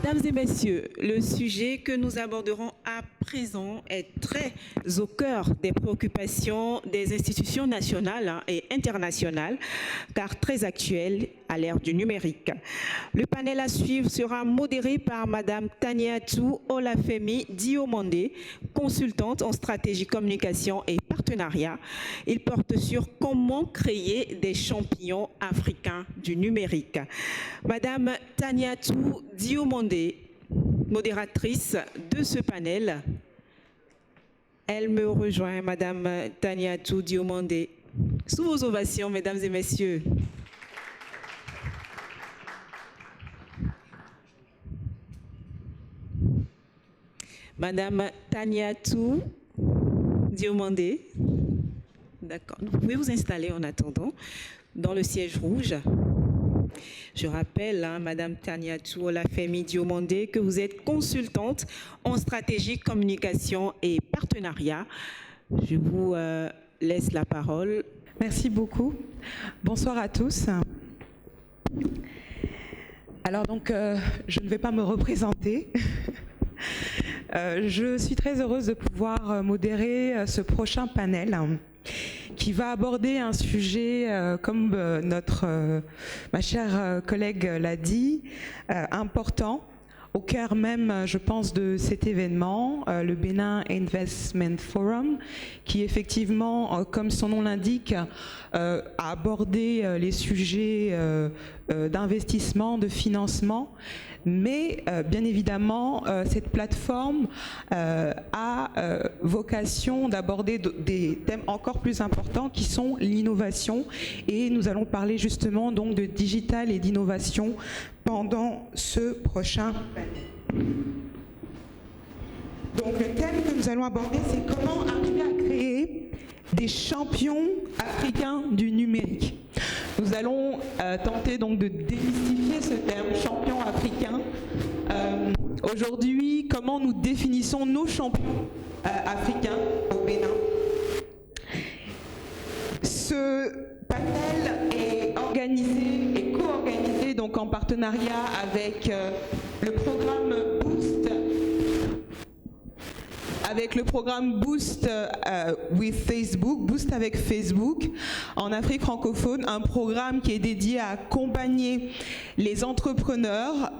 Mesdames et messieurs, le sujet que nous aborderons à présent est très au cœur des préoccupations des institutions nationales et internationales, car très actuel à l'ère du numérique. Le panel à suivre sera modéré par Madame Taniatou Olafemi Diomandé, consultante en stratégie communication et partenariat. Il porte sur comment créer des champions africains du numérique. Madame Taniatou Diomandé, modératrice de ce panel. Elle me rejoint, Madame Taniatou Diomandé. Sous vos ovations, mesdames et messieurs. Madame Taniatou Diomandé. D'accord. Vous pouvez vous installer en attendant dans le siège rouge. Je rappelle, Madame Taniatou Olafemi Diomandé, que vous êtes consultante en stratégie, communication et partenariat. Je vous laisse la parole. Merci beaucoup. Bonsoir à tous. Alors donc, je ne vais pas me représenter. Je suis très heureuse de pouvoir modérer ce prochain panel qui va aborder un sujet, comme ma chère collègue l'a dit, important, au cœur même, je pense, de cet événement, le Benin Investment Forum, qui effectivement, comme son nom l'indique, a abordé les sujets d'investissement, de financement, mais bien évidemment, cette plateforme a vocation d'aborder des thèmes encore plus importants qui sont l'innovation, et nous allons parler justement donc de digital et d'innovation pendant ce prochain panel. Donc le thème que nous allons aborder, c'est comment arriver à créer des champions africains du numérique. Nous allons tenter donc de démystifier ce terme, champion africain. Aujourd'hui, comment nous définissons nos champions africains au Bénin. Ce panel est organisé et co-organisé donc en partenariat avec le programme Boost. Avec le programme Boost with Facebook, Boost avec Facebook, en Afrique francophone, un programme qui est dédié à accompagner les entrepreneurs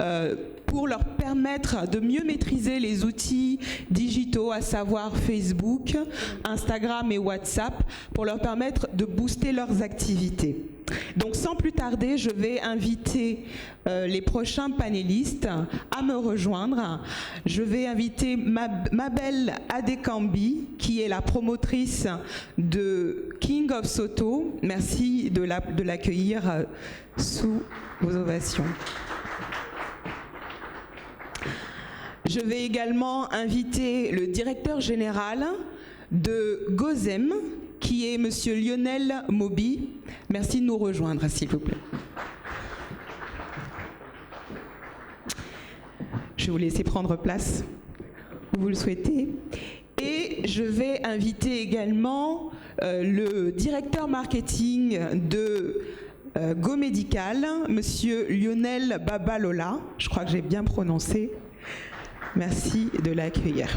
pour leur permettre de mieux maîtriser les outils digitaux, à savoir Facebook, Instagram et WhatsApp, pour leur permettre de booster leurs activités. Donc sans plus tarder, je vais inviter les prochains panélistes à me rejoindre. Je vais inviter Mabel Adekambi, qui est la promotrice de King of Soto. Merci de l'accueillir sous vos ovations. Je vais également inviter le directeur général de Gozem, qui est Monsieur Lionel Moby. Merci de nous rejoindre, s'il vous plaît. Je vais vous laisser prendre place où vous le souhaitez. Et je vais inviter également le directeur marketing de Go Medical, Monsieur Lionel Babalola. Je crois que j'ai bien prononcé. Merci de l'accueillir.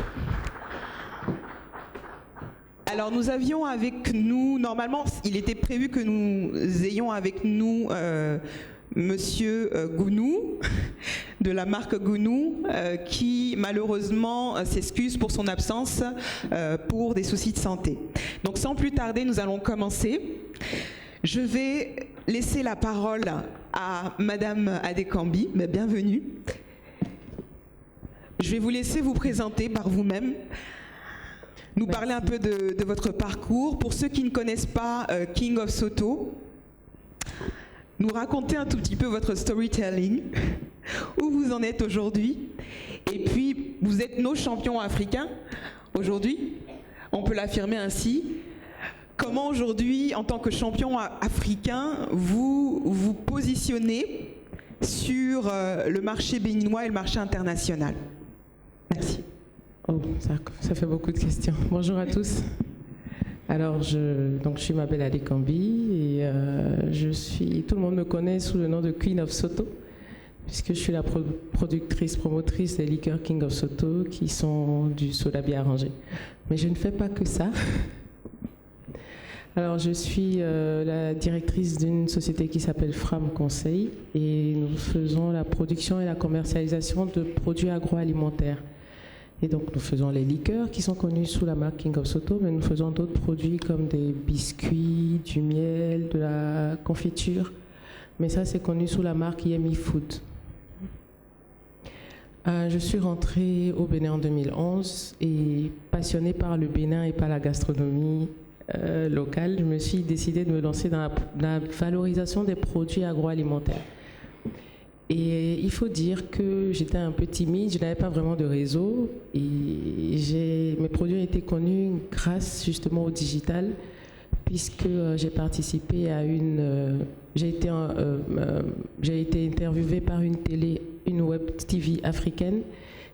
Alors nous avions avec nous, normalement il était prévu que nous ayons avec nous Monsieur Gounou, de la marque Gounou, qui malheureusement s'excuse pour son absence pour des soucis de santé. Donc sans plus tarder, nous allons commencer. Je vais laisser la parole à Madame Adekambi, bienvenue. Je vais vous laisser vous présenter par vous-même. Nous parler un peu de votre parcours. Pour ceux qui ne connaissent pas King of Soto, nous raconter un tout petit peu votre storytelling, où vous en êtes aujourd'hui. Et puis, vous êtes nos champions africains aujourd'hui, on peut l'affirmer ainsi. Comment aujourd'hui, en tant que champion africain, vous vous positionnez sur le marché béninois et le marché international? Merci. Oh, ça fait beaucoup de questions. Bonjour à tous. Alors, je suis Mabel Adekambi et tout le monde me connaît sous le nom de Queen of Soto, puisque je suis la productrice, promotrice des liqueurs King of Soto, qui sont du soda bien arrangé. Mais je ne fais pas que ça. Alors, je suis la directrice d'une société qui s'appelle Fram Conseil, et nous faisons la production et la commercialisation de produits agroalimentaires. Et donc, nous faisons les liqueurs qui sont connus sous la marque King of Soto, mais nous faisons d'autres produits comme des biscuits, du miel, de la confiture. Mais ça, c'est connu sous la marque Yummy Food. Je suis rentrée au Bénin en 2011 et passionnée par le Bénin et par la gastronomie locale, je me suis décidée de me lancer dans la valorisation des produits agroalimentaires. Et il faut dire que j'étais un peu timide, je n'avais pas vraiment de réseau et mes produits ont été connus grâce justement au digital, puisque j'ai participé à j'ai été interviewée par une web TV africaine,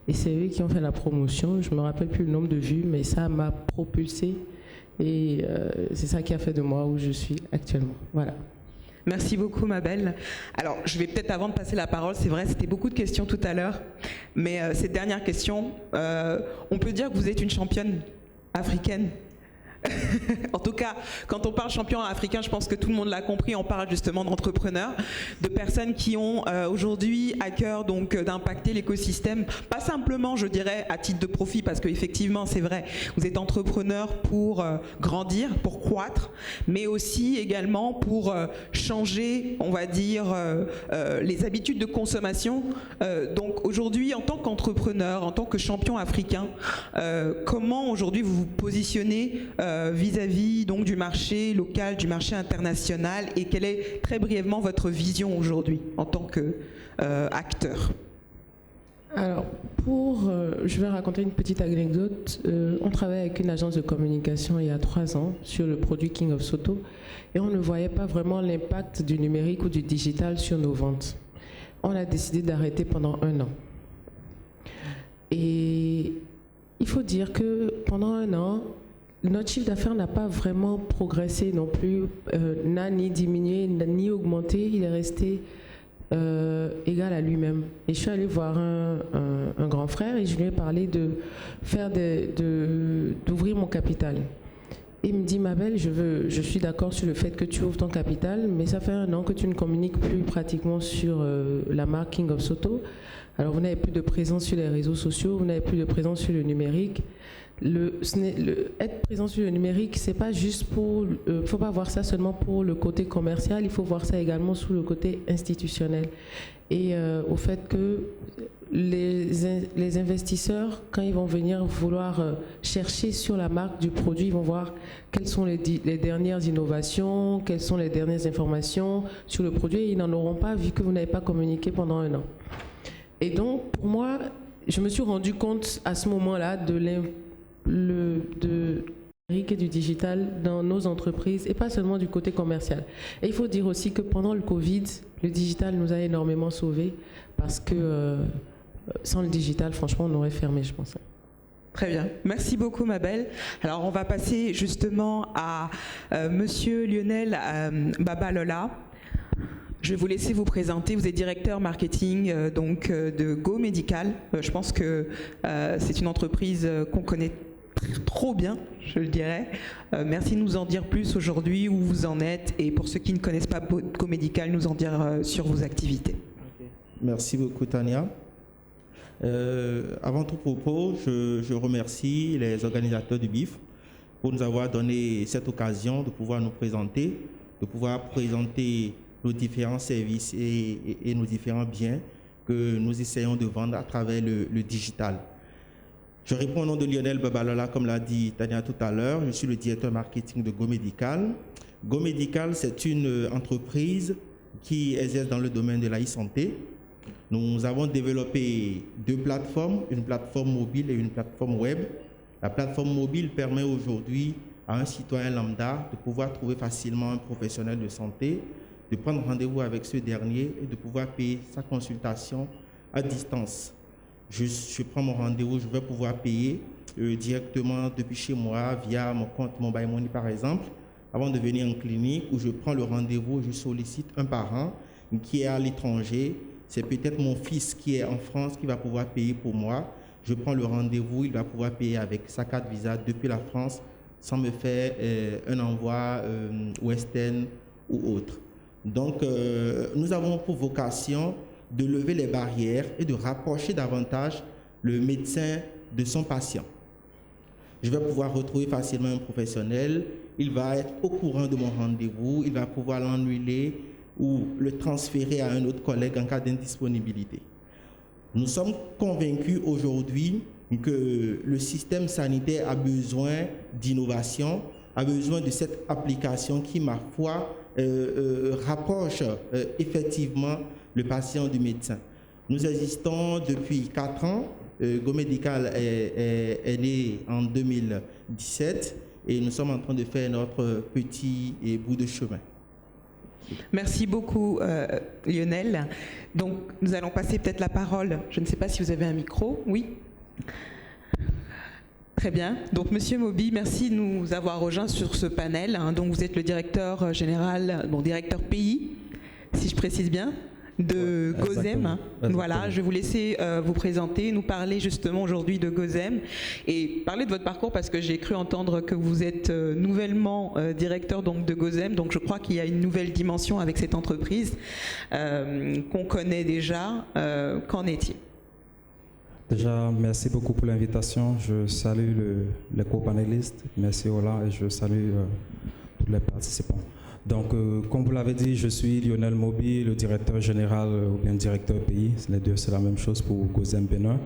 et c'est eux qui ont fait la promotion. Je ne me rappelle plus le nombre de vues, mais ça m'a propulsée, et c'est ça qui a fait de moi où je suis actuellement. Voilà. Merci beaucoup, ma belle. Alors, je vais peut-être, avant de passer la parole, c'est vrai, c'était beaucoup de questions tout à l'heure, mais cette dernière question, on peut dire que vous êtes une championne africaine. En tout cas, quand on parle champion africain, je pense que tout le monde l'a compris, on parle justement d'entrepreneurs, de personnes qui ont aujourd'hui à cœur donc d'impacter l'écosystème, pas simplement, je dirais, à titre de profit, parce qu'effectivement, c'est vrai, vous êtes entrepreneur pour grandir, pour croître, mais aussi également pour changer, on va dire, les habitudes de consommation. Donc aujourd'hui, en tant qu'entrepreneur, en tant que champion africain, comment aujourd'hui vous vous positionnez vis-à-vis donc du marché local, du marché international, et quelle est très brièvement votre vision aujourd'hui en tant qu'acteur? Alors, je vais raconter une petite anecdote. On travaille avec une agence de communication il y a 3 ans sur le produit King of Soto, et on ne voyait pas vraiment l'impact du numérique ou du digital sur nos ventes. On a décidé d'arrêter pendant 1 an. Et il faut dire que pendant 1 an, notre chiffre d'affaires n'a pas vraiment progressé non plus, n'a ni diminué, ni augmenté, il est resté égal à lui-même. Et je suis allée voir un grand frère et je lui ai parlé d'ouvrir mon capital. Et il me dit, ma belle, je suis d'accord sur le fait que tu ouvres ton capital, mais ça fait 1 an que tu ne communiques plus pratiquement sur la marque King of Soto. Alors vous n'avez plus de présence sur les réseaux sociaux, vous n'avez plus de présence sur le numérique. Être présent sur le numérique, c'est pas juste faut pas voir ça seulement pour le côté commercial, il faut voir ça également sous le côté institutionnel. Et au fait que les investisseurs, quand ils vont venir vouloir chercher sur la marque du produit, ils vont voir quelles sont les dernières innovations, quelles sont les dernières informations sur le produit, et ils n'en auront pas vu que vous n'avez pas communiqué pendant 1 an. Et donc, pour moi, je me suis rendu compte à ce moment-là de numérique et du digital dans nos entreprises, et pas seulement du côté commercial. Et il faut dire aussi que pendant le Covid, le digital nous a énormément sauvés, parce que sans le digital, franchement, on aurait fermé, je pense. Très bien. Merci beaucoup, ma belle. Alors, on va passer justement à Monsieur Lionel Babalola. Je vais vous laisser vous présenter. Vous êtes directeur marketing de Go Medical. Je pense que c'est une entreprise qu'on connaît trop bien, je le dirais. Merci de nous en dire plus aujourd'hui, où vous en êtes, et pour ceux qui ne connaissent pas Go Medical, nous en dire sur vos activités. Okay. Merci beaucoup, Tania. Avant tout propos, je remercie les organisateurs du BIF pour nous avoir donné cette occasion de pouvoir nous présenter, de pouvoir présenter nos différents services et nos différents biens que nous essayons de vendre à travers le digital. Je réponds au nom de Lionel Babalola, comme l'a dit Tania tout à l'heure. Je suis le directeur marketing de Go Medical. Go Medical, c'est une entreprise qui exerce dans le domaine de la e-santé. Nous avons développé 2 plateformes, une plateforme mobile et une plateforme web. La plateforme mobile permet aujourd'hui à un citoyen lambda de pouvoir trouver facilement un professionnel de santé, de prendre rendez-vous avec ce dernier et de pouvoir payer sa consultation à distance. Je prends mon rendez-vous, je vais pouvoir payer directement depuis chez moi via mon compte Mobile Money par exemple, avant de venir en clinique où je prends le rendez-vous, je sollicite un parent qui est à l'étranger c'est peut-être mon fils qui est en France qui va pouvoir payer pour moi. Je prends le rendez-vous, il va pouvoir payer avec sa carte Visa depuis la France sans me faire un envoi Western ou autre. Donc, nous avons pour vocation de lever les barrières et de rapprocher davantage le médecin de son patient. Je vais pouvoir retrouver facilement un professionnel, il va être au courant de mon rendez-vous, il va pouvoir l'annuler ou le transférer à un autre collègue en cas d'indisponibilité. Nous sommes convaincus aujourd'hui que le système sanitaire a besoin d'innovation, a besoin de cette application qui, ma foi, rapproche effectivement le patient du médecin. Nous existons depuis 4 ans. GoMedical est né en 2017 et nous sommes en train de faire notre petit bout de chemin. Merci beaucoup Lionel. Donc nous allons passer peut-être la parole. Je ne sais pas si vous avez un micro. Oui. Très bien. Donc Monsieur Moby, merci de nous avoir rejoints sur ce panel. Donc vous êtes le directeur général, directeur pays, si je précise bien, de Gozem. Voilà, je vais vous laisser vous présenter, nous parler justement aujourd'hui de Gozem et parler de votre parcours parce que j'ai cru entendre que vous êtes nouvellement directeur donc de Gozem, donc je crois qu'il y a une nouvelle dimension avec cette entreprise qu'on connaît déjà. Qu'en est-il? Déjà, merci beaucoup pour l'invitation. Je salue les co-panélistes. Merci Ola et je salue tous les participants. Donc, comme vous l'avez dit, je suis Lionel Moby, le directeur général ou bien directeur pays. Les deux, c'est la même chose pour Gozem Bénin.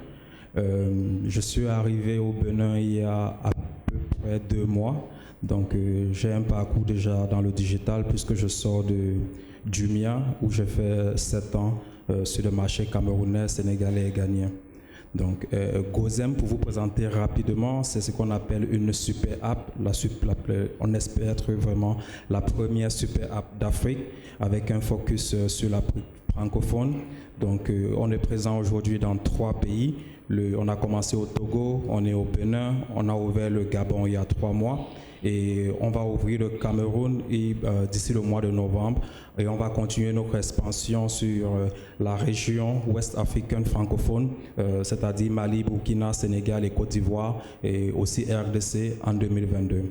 Je suis arrivé au Bénin il y a à peu près 2 mois. Donc, j'ai un parcours déjà dans le digital puisque je sors du mien où j'ai fait 7 ans sur le marché camerounais, sénégalais et ghanéen. Donc, Gozem, pour vous présenter rapidement, c'est ce qu'on appelle une super app. On espère être vraiment la première super app d'Afrique avec un focus sur l'Afrique francophone. Donc, on est présent aujourd'hui dans 3 pays. On a commencé au Togo, on est au Bénin, on a ouvert le Gabon il y a 3 mois. Et on va ouvrir le Cameroun d'ici le mois de novembre et on va continuer notre expansion sur la région ouest africaine francophone, c'est-à-dire Mali, Burkina, Sénégal et Côte d'Ivoire et aussi RDC en 2022.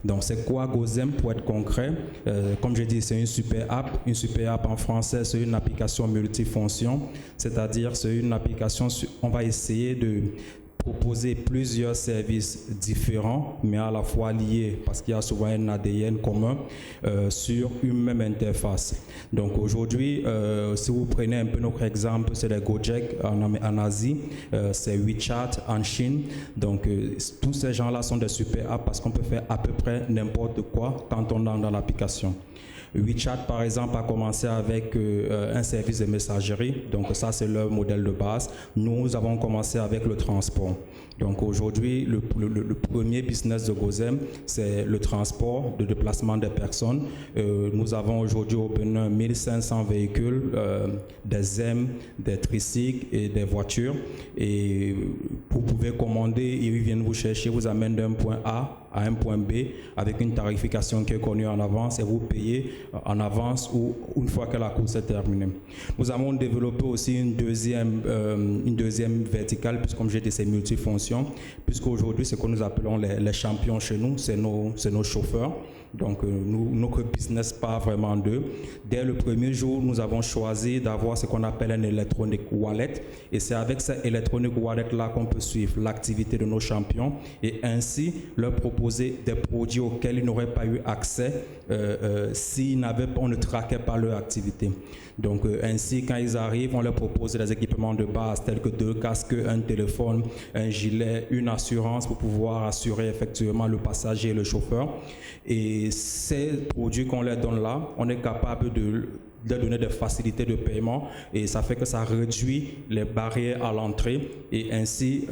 Donc c'est quoi Gozem pour être concret? Comme je dis, c'est une super app. Une super app en français, c'est une application multifonction, c'est-à-dire c'est une application, on va essayer de proposer plusieurs services différents, mais à la fois liés, parce qu'il y a souvent un ADN commun sur une même interface. Donc aujourd'hui, si vous prenez un peu notre exemple, c'est les Gojek en Asie, c'est WeChat en Chine. Donc tous ces gens-là sont des super apps parce qu'on peut faire à peu près n'importe quoi quand on entre dans l'application. WeChat, par exemple, a commencé avec un service de messagerie. Donc ça, c'est leur modèle de base. Nous avons commencé avec le transport. Donc aujourd'hui, le premier business de Gozem, c'est le transport de déplacement des personnes. Nous avons aujourd'hui au Bénin 1500 véhicules, des ZEM, des tricycles et des voitures. Et vous pouvez commander, ils viennent vous chercher, vous amènent d'un point A à un point B avec une tarification qui est connue en avance et vous payez en avance ou une fois que la course est terminée. Nous avons développé aussi une deuxième verticale, puisque comme j'ai dit, c'est multifonction, puisqu'aujourd'hui, ce que nous appelons les champions chez nous, c'est nos chauffeurs. Donc, notre business part vraiment d'eux. Dès le premier jour, nous avons choisi d'avoir ce qu'on appelle un electronic wallet. Et c'est avec cet electronic wallet-là qu'on peut suivre l'activité de nos champions et ainsi leur proposer des produits auxquels ils n'auraient pas eu accès on ne traquait pas leur activité. Donc, ainsi, quand ils arrivent, on leur propose des équipements de base tels que 2 casques, un téléphone, un gilet, une assurance pour pouvoir assurer effectivement le passager et le chauffeur. Et ces produits qu'on leur donne là, on est capable de donner des facilités de paiement et ça fait que ça réduit les barrières à l'entrée et ainsi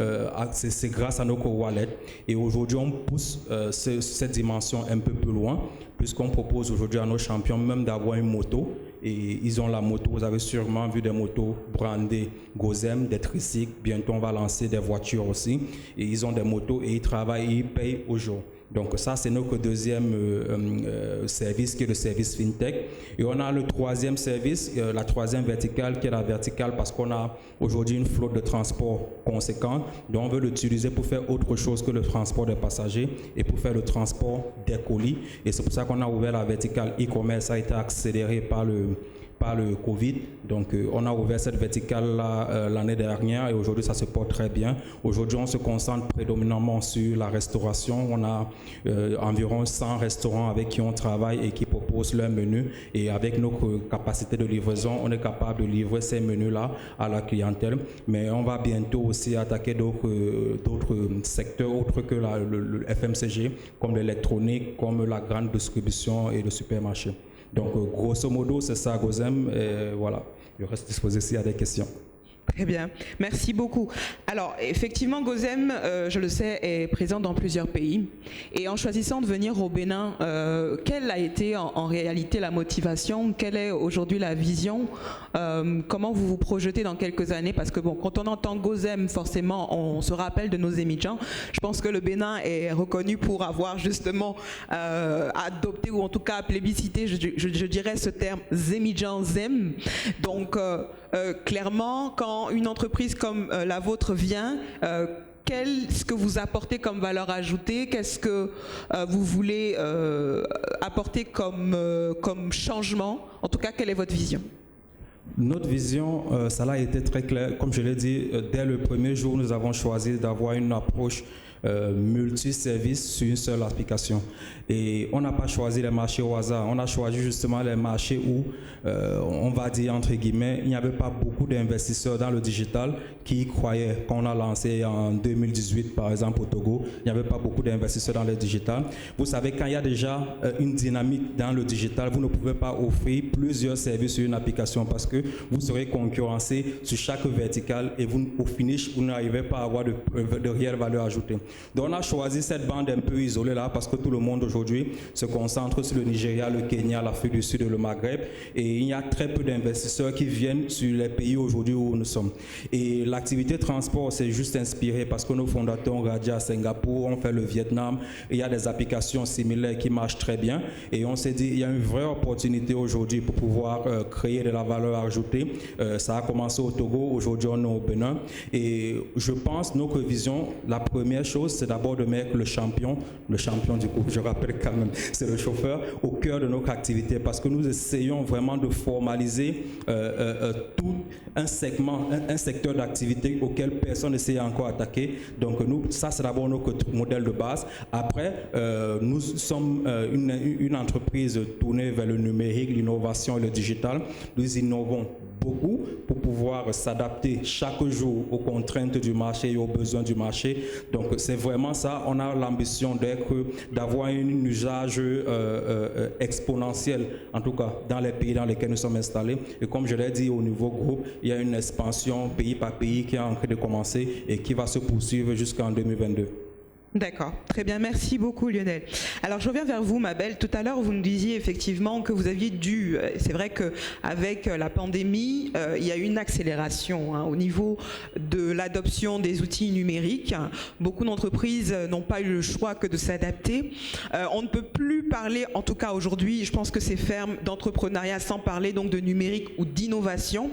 c'est grâce à nos co-wallets. Et aujourd'hui on pousse cette dimension un peu plus loin puisqu'on propose aujourd'hui à nos champions même d'avoir une moto. Et ils ont la moto, vous avez sûrement vu des motos brandées Gozem, des tricycles. Bientôt, on va lancer des voitures aussi. Et ils ont des motos et ils travaillent et ils payent au jour. Donc ça, c'est notre deuxième service qui est le service FinTech. Et on a le troisième service, la troisième verticale qui est la verticale parce qu'on a aujourd'hui une flotte de transport conséquente. Donc on veut l'utiliser pour faire autre chose que le transport des passagers et pour faire le transport des colis. Et c'est pour ça qu'on a ouvert la verticale e-commerce. Ça a été accéléré par le Covid. Donc, on a ouvert cette verticale-là l'année dernière et aujourd'hui, ça se porte très bien. Aujourd'hui, on se concentre prédominamment sur la restauration. On a environ 100 restaurants avec qui on travaille et qui proposent leur menu. Et avec notre capacité de livraison, on est capable de livrer ces menus-là à la clientèle. Mais on va bientôt aussi attaquer d'autres secteurs autres que le FMCG, comme l'électronique, comme la grande distribution et le supermarché. Donc, grosso modo, c'est ça, Gozem. Et voilà, je reste disposé s'il y a des questions. Très bien, merci beaucoup. Alors, effectivement, Gozem, je le sais, est présent dans plusieurs pays. Et en choisissant de venir au Bénin, quelle a été en réalité la motivation? Quelle est aujourd'hui la vision? Comment vous vous projetez dans quelques années? Parce que bon, quand on entend Gozem, forcément, on se rappelle de nos Émidjans. Je pense que le Bénin est reconnu pour avoir justement adopté, ou en tout cas plébiscité, je dirais ce terme Zémidjan Zem. Donc, clairement, quand une entreprise comme la vôtre vient, qu'est-ce que vous apportez comme valeur ajoutée? Qu'est-ce que vous voulez apporter comme changement? En tout cas, quelle est votre vision? Notre vision, ça a été très clair. Comme je l'ai dit, dès le premier jour, nous avons choisi d'avoir une approche multi-service sur une seule application. Et on n'a pas choisi les marchés au hasard. On a choisi justement les marchés où, on va dire entre guillemets, il n'y avait pas beaucoup d'investisseurs dans le digital qui y croyaient. Quand on a lancé en 2018, par exemple, au Togo, il n'y avait pas beaucoup d'investisseurs dans le digital. Vous savez, quand il y a déjà une dynamique dans le digital, vous ne pouvez pas offrir plusieurs services sur une application parce que vous serez concurrencé sur chaque verticale et vous, au finish, vous n'arrivez pas à avoir de réelle valeur ajoutée. Donc on a choisi cette bande un peu isolée là parce que tout le monde aujourd'hui se concentre sur le Nigeria, le Kenya, l'Afrique du Sud et le Maghreb, et il y a très peu d'investisseurs qui viennent sur les pays aujourd'hui où nous sommes. Et l'activité transport s'est juste inspirée parce que nos fondateurs ont gradé à Singapour, on fait le Vietnam, et il y a des applications similaires qui marchent très bien, et on s'est dit il y a une vraie opportunité aujourd'hui pour pouvoir créer de la valeur ajoutée. Ça a commencé au Togo, aujourd'hui on est au Bénin, et je pense notre vision, la première chose, c'est d'abord de mettre le champion du groupe, je rappelle quand même, c'est le chauffeur, au cœur de notre activité, parce que nous essayons vraiment de formaliser tout un segment, un secteur d'activité auquel personne ne s'est encore attaqué. Donc nous, ça c'est d'abord notre modèle de base. Après, nous sommes une entreprise tournée vers le numérique, l'innovation et le digital. Nous innovons beaucoup pour pouvoir s'adapter chaque jour aux contraintes du marché et aux besoins du marché. Donc c'est vraiment ça, on a l'ambition d'avoir un usage exponentiel, en tout cas dans les pays dans lesquels nous sommes installés. Et comme je l'ai dit, au niveau groupe, il y a une expansion pays par pays qui est en train de commencer et qui va se poursuivre jusqu'en 2022. D'accord, très bien, merci beaucoup Lionel. Alors je reviens vers vous Mabel, tout à l'heure vous nous disiez effectivement que vous aviez dû, c'est vrai qu'avec la pandémie, il y a eu une accélération au niveau de l'adoption des outils numériques. Beaucoup d'entreprises n'ont pas eu le choix que de s'adapter. On ne peut plus parler, en tout cas aujourd'hui, je pense que c'est ferme, d'entrepreneuriat sans parler donc de numérique ou d'innovation.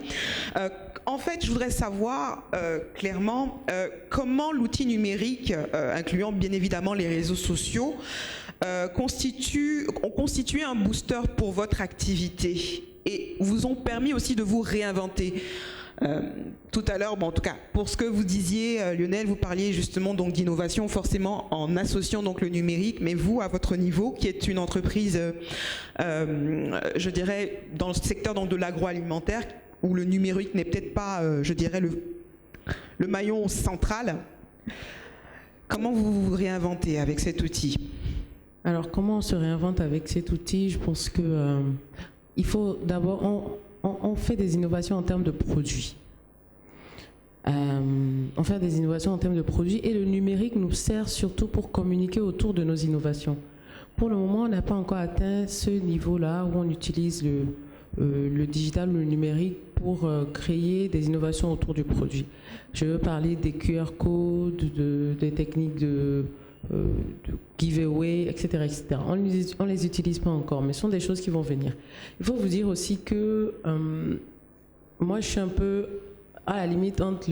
En fait, je voudrais savoir clairement comment l'outil numérique, incluant bien évidemment les réseaux sociaux, ont constitué un booster pour votre activité et vous ont permis aussi de vous réinventer. Tout à l'heure, bon, en tout cas, pour ce que vous disiez, Lionel, vous parliez justement donc d'innovation, forcément en associant donc le numérique, mais vous, à votre niveau, qui est une entreprise, je dirais, dans le secteur donc de l'agroalimentaire, où le numérique n'est peut-être pas, je dirais, le maillon central. Comment vous vous réinventez avec cet outil? Alors, comment on se réinvente avec cet outil? Je pense que il faut d'abord, on fait des innovations en termes de produits. On fait des innovations en termes de produits et le numérique nous sert surtout pour communiquer autour de nos innovations. Pour le moment, on n'a pas encore atteint ce niveau-là où on utilise le digital, le numérique pour créer des innovations autour du produit. Je veux parler des QR codes, des techniques de de giveaway, etc., etc. On ne les utilise pas encore, mais ce sont des choses qui vont venir. Il faut vous dire aussi que moi, je suis un peu à la limite entre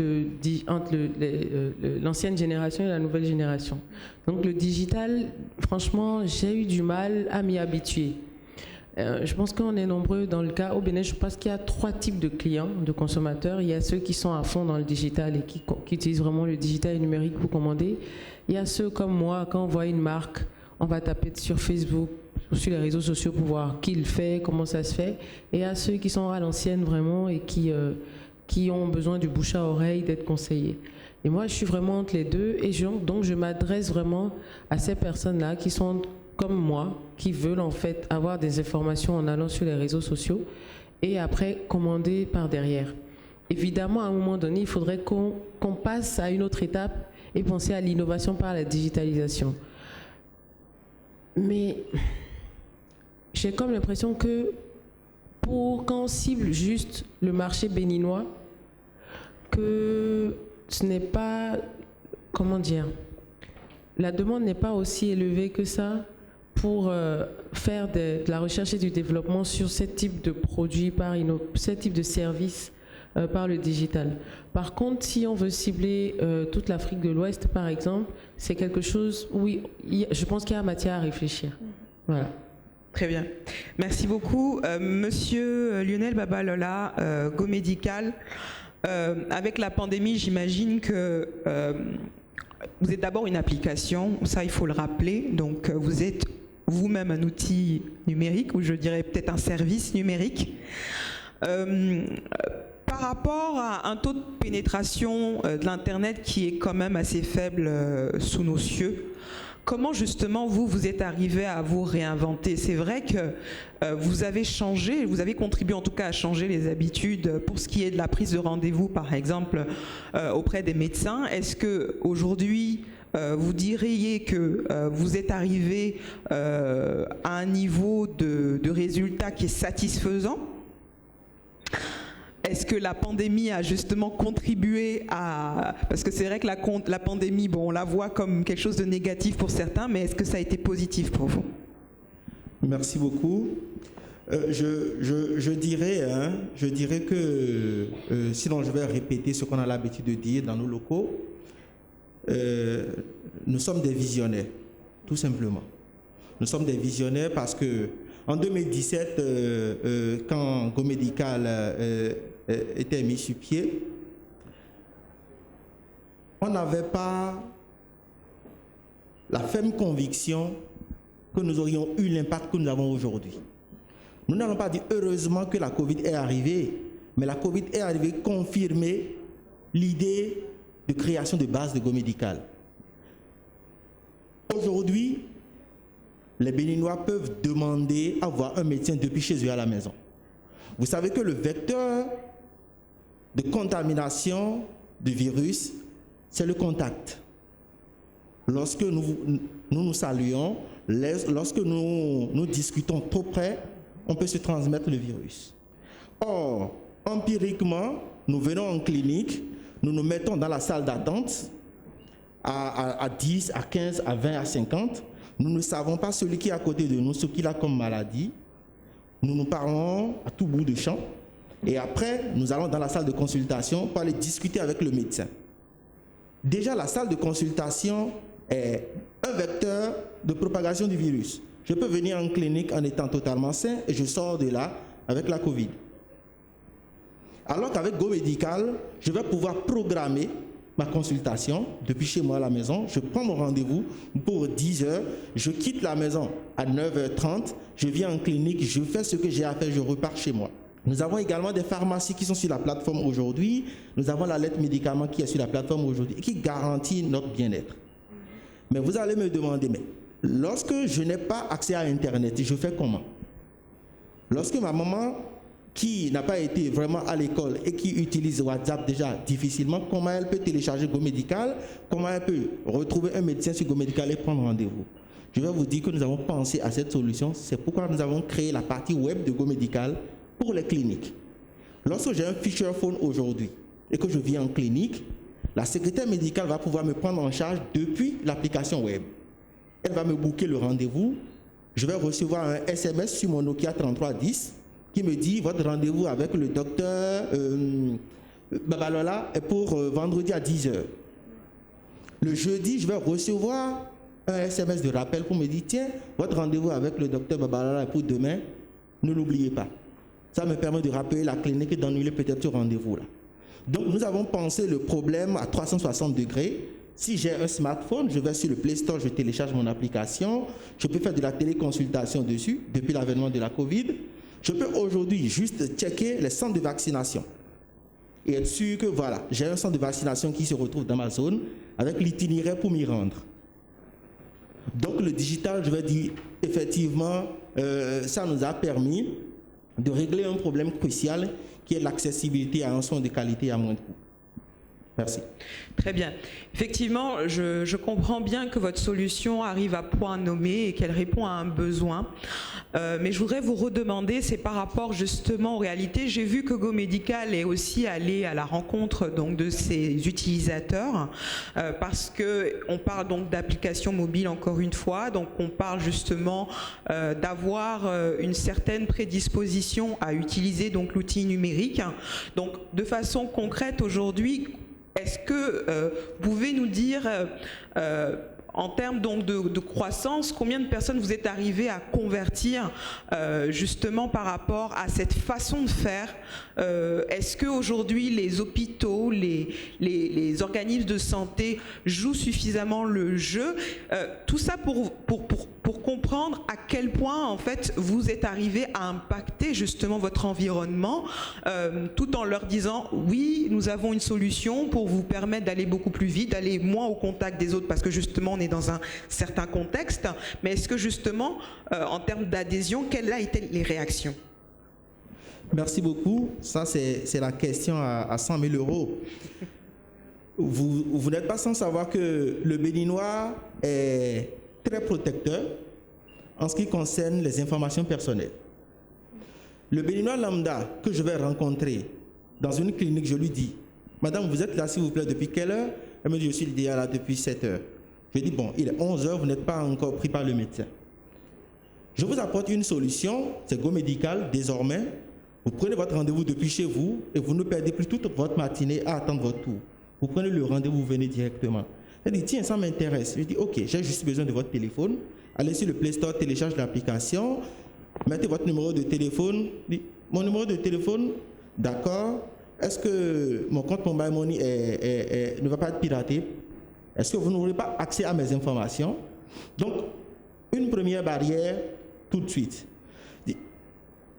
l'ancienne génération et la nouvelle génération. Donc le digital, franchement, j'ai eu du mal à m'y habituer. Je pense qu'on est nombreux dans le cas au Bénin. Je pense qu'il y a 3 types de clients, de consommateurs. Il y a ceux qui sont à fond dans le digital et qui utilisent vraiment le digital et numérique pour commander. Il y a ceux comme moi, quand on voit une marque, on va taper sur Facebook, sur les réseaux sociaux pour voir qui le fait, comment ça se fait. Et il y a ceux qui sont à l'ancienne vraiment et qui ont besoin du bouche à oreille, d'être conseillés. Et moi, je suis vraiment entre les deux. Et donc, je m'adresse vraiment à ces personnes-là qui sont comme moi, qui veulent en fait avoir des informations en allant sur les réseaux sociaux et après commander par derrière. Évidemment, à un moment donné, il faudrait qu'on passe à une autre étape et penser à l'innovation par la digitalisation. Mais j'ai comme l'impression que quand on cible juste le marché béninois, que ce n'est pas, comment dire, la demande n'est pas aussi élevée que ça pour faire de la recherche et du développement sur ce type de produits, ce type de services par le digital. Par contre, si on veut cibler toute l'Afrique de l'Ouest, par exemple, c'est quelque chose où je pense qu'il y a matière à réfléchir. Voilà. Très bien. Merci beaucoup. Monsieur Lionel Babalola, GoMédical, avec la pandémie, j'imagine que vous êtes d'abord une application, ça il faut le rappeler, donc vous êtes vous-même un outil numérique, ou je dirais peut-être un service numérique. Par rapport à un taux de pénétration de l'Internet qui est quand même assez faible sous nos cieux, comment justement vous êtes arrivé à vous réinventer? C'est vrai que vous avez changé, vous avez contribué en tout cas à changer les habitudes pour ce qui est de la prise de rendez-vous, par exemple, auprès des médecins. Est-ce qu'aujourd'hui, vous diriez que vous êtes arrivé à un niveau de résultat qui est satisfaisant? Est-ce que la pandémie a justement contribué à... Parce que c'est vrai que la pandémie, bon, on la voit comme quelque chose de négatif pour certains, mais est-ce que ça a été positif pour vous? Merci beaucoup. Je dirais que, sinon je vais répéter ce qu'on a l'habitude de dire dans nos locaux, nous sommes des visionnaires, tout simplement. Nous sommes des visionnaires parce que en 2017, quand GoMédical était mis sur pied, on n'avait pas la ferme conviction que nous aurions eu l'impact que nous avons aujourd'hui. Nous n'allons pas dire heureusement que la Covid est arrivée, mais la Covid est arrivée confirmer l'idée de création de base de GoMédical. Aujourd'hui, les Béninois peuvent demander à voir un médecin depuis chez eux à la maison. Vous savez que le vecteur de contamination du virus, c'est le contact. Lorsque nous saluons, lorsque nous discutons trop près, on peut se transmettre le virus. Or, empiriquement, nous venons en clinique, nous nous mettons dans la salle d'attente à 10, à 15, à 20, à 50. Nous ne savons pas celui qui est à côté de nous, ce qu'il a comme maladie. Nous nous parlons à tout bout de champ. Et après, nous allons dans la salle de consultation pour aller discuter avec le médecin. Déjà, la salle de consultation est un vecteur de propagation du virus. Je peux venir en clinique en étant totalement sain et je sors de là avec la Covid. Alors qu'avec GoMédical, je vais pouvoir programmer ma consultation depuis chez moi à la maison. Je prends mon rendez-vous pour 10 heures. Je quitte la maison à 9h30. Je viens en clinique, je fais ce que j'ai à faire, je repars chez moi. Nous avons également des pharmacies qui sont sur la plateforme aujourd'hui. Nous avons la lettre médicament qui est sur la plateforme aujourd'hui et qui garantit notre bien-être. Mais vous allez me demander, mais lorsque je n'ai pas accès à Internet, je fais comment? Lorsque ma maman, qui n'a pas été vraiment à l'école et qui utilise WhatsApp déjà difficilement, comment elle peut télécharger GoMédical? Comment elle peut retrouver un médecin sur GoMédical et prendre rendez-vous? Je vais vous dire que nous avons pensé à cette solution. C'est pourquoi nous avons créé la partie web de GoMédical pour les cliniques. Lorsque j'ai un feature phone aujourd'hui et que je viens en clinique, la secrétaire médicale va pouvoir me prendre en charge depuis l'application web. elle va me booker le rendez-vous. Je vais recevoir un SMS sur mon Nokia 3310 qui me dit votre rendez-vous avec le docteur Babalola est pour vendredi à 10h. Le jeudi, je vais recevoir un SMS de rappel pour me dire tiens, votre rendez-vous avec le docteur Babalola est pour demain, ne l'oubliez pas. Ça me permet de rappeler la clinique et d'annuler peut-être ce rendez-vous-là. Donc nous avons pensé le problème à 360 degrés. Si j'ai un smartphone, je vais sur le Play Store, je télécharge mon application, je peux faire de la téléconsultation dessus depuis l'avènement de la Covid. Je peux aujourd'hui juste checker les centres de vaccination et être sûr que voilà, j'ai un centre de vaccination qui se retrouve dans ma zone avec l'itinéraire pour m'y rendre. Donc le digital, je vais dire, effectivement, ça nous a permis de régler un problème crucial qui est l'accessibilité à un soin de qualité à moins de coût. Merci. Très bien. Effectivement, je comprends bien que votre solution arrive à point nommé et qu'elle répond à un besoin. Mais je voudrais vous redemander, c'est par rapport justement aux réalités. J'ai vu que Go Medical est aussi allé à la rencontre donc de ses utilisateurs parce que on parle donc d'applications mobiles encore une fois. Donc on parle justement d'avoir une certaine prédisposition à utiliser donc l'outil numérique. Donc de façon concrète aujourd'hui, est-ce que vous pouvez nous dire, en termes donc de croissance, combien de personnes vous êtes arrivé à convertir justement par rapport à cette façon de faire? Est-ce qu'aujourd'hui les hôpitaux, les organismes de santé jouent suffisamment le jeu? Tout ça pour comprendre à quel point en fait vous êtes arrivé à impacter justement votre environnement tout en leur disant oui, nous avons une solution pour vous permettre d'aller beaucoup plus vite, d'aller moins au contact des autres parce que justement on est dans un certain contexte. Mais est-ce que justement en termes d'adhésion, quelles ont été les réactions? Merci beaucoup. Ça c'est la question à 100 000 €. Vous n'êtes pas sans savoir que le Béninois est très protecteur en ce qui concerne les informations personnelles. Le Béninois lambda que je vais rencontrer dans une clinique, je lui dis « Madame, vous êtes là s'il vous plaît depuis quelle heure ?» Elle me dit « Je suis déjà là depuis 7 heures. » Je dis « Bon, il est 11 heures, vous n'êtes pas encore pris par le médecin. » Je vous apporte une solution, c'est Go Medical, désormais. Vous prenez votre rendez-vous depuis chez vous et vous ne perdez plus toute votre matinée à attendre votre tour. Vous prenez le rendez-vous, vous venez directement. Elle dit, tiens, ça m'intéresse. Je dis, ok, j'ai juste besoin de votre téléphone. Allez sur le Play Store, télécharge l'application, mettez votre numéro de téléphone. Mon numéro de téléphone, d'accord. Est-ce que mon compte Mobile Money ne va pas être piraté? Est-ce que vous n'aurez pas accès à mes informations? Donc, une première barrière, tout de suite.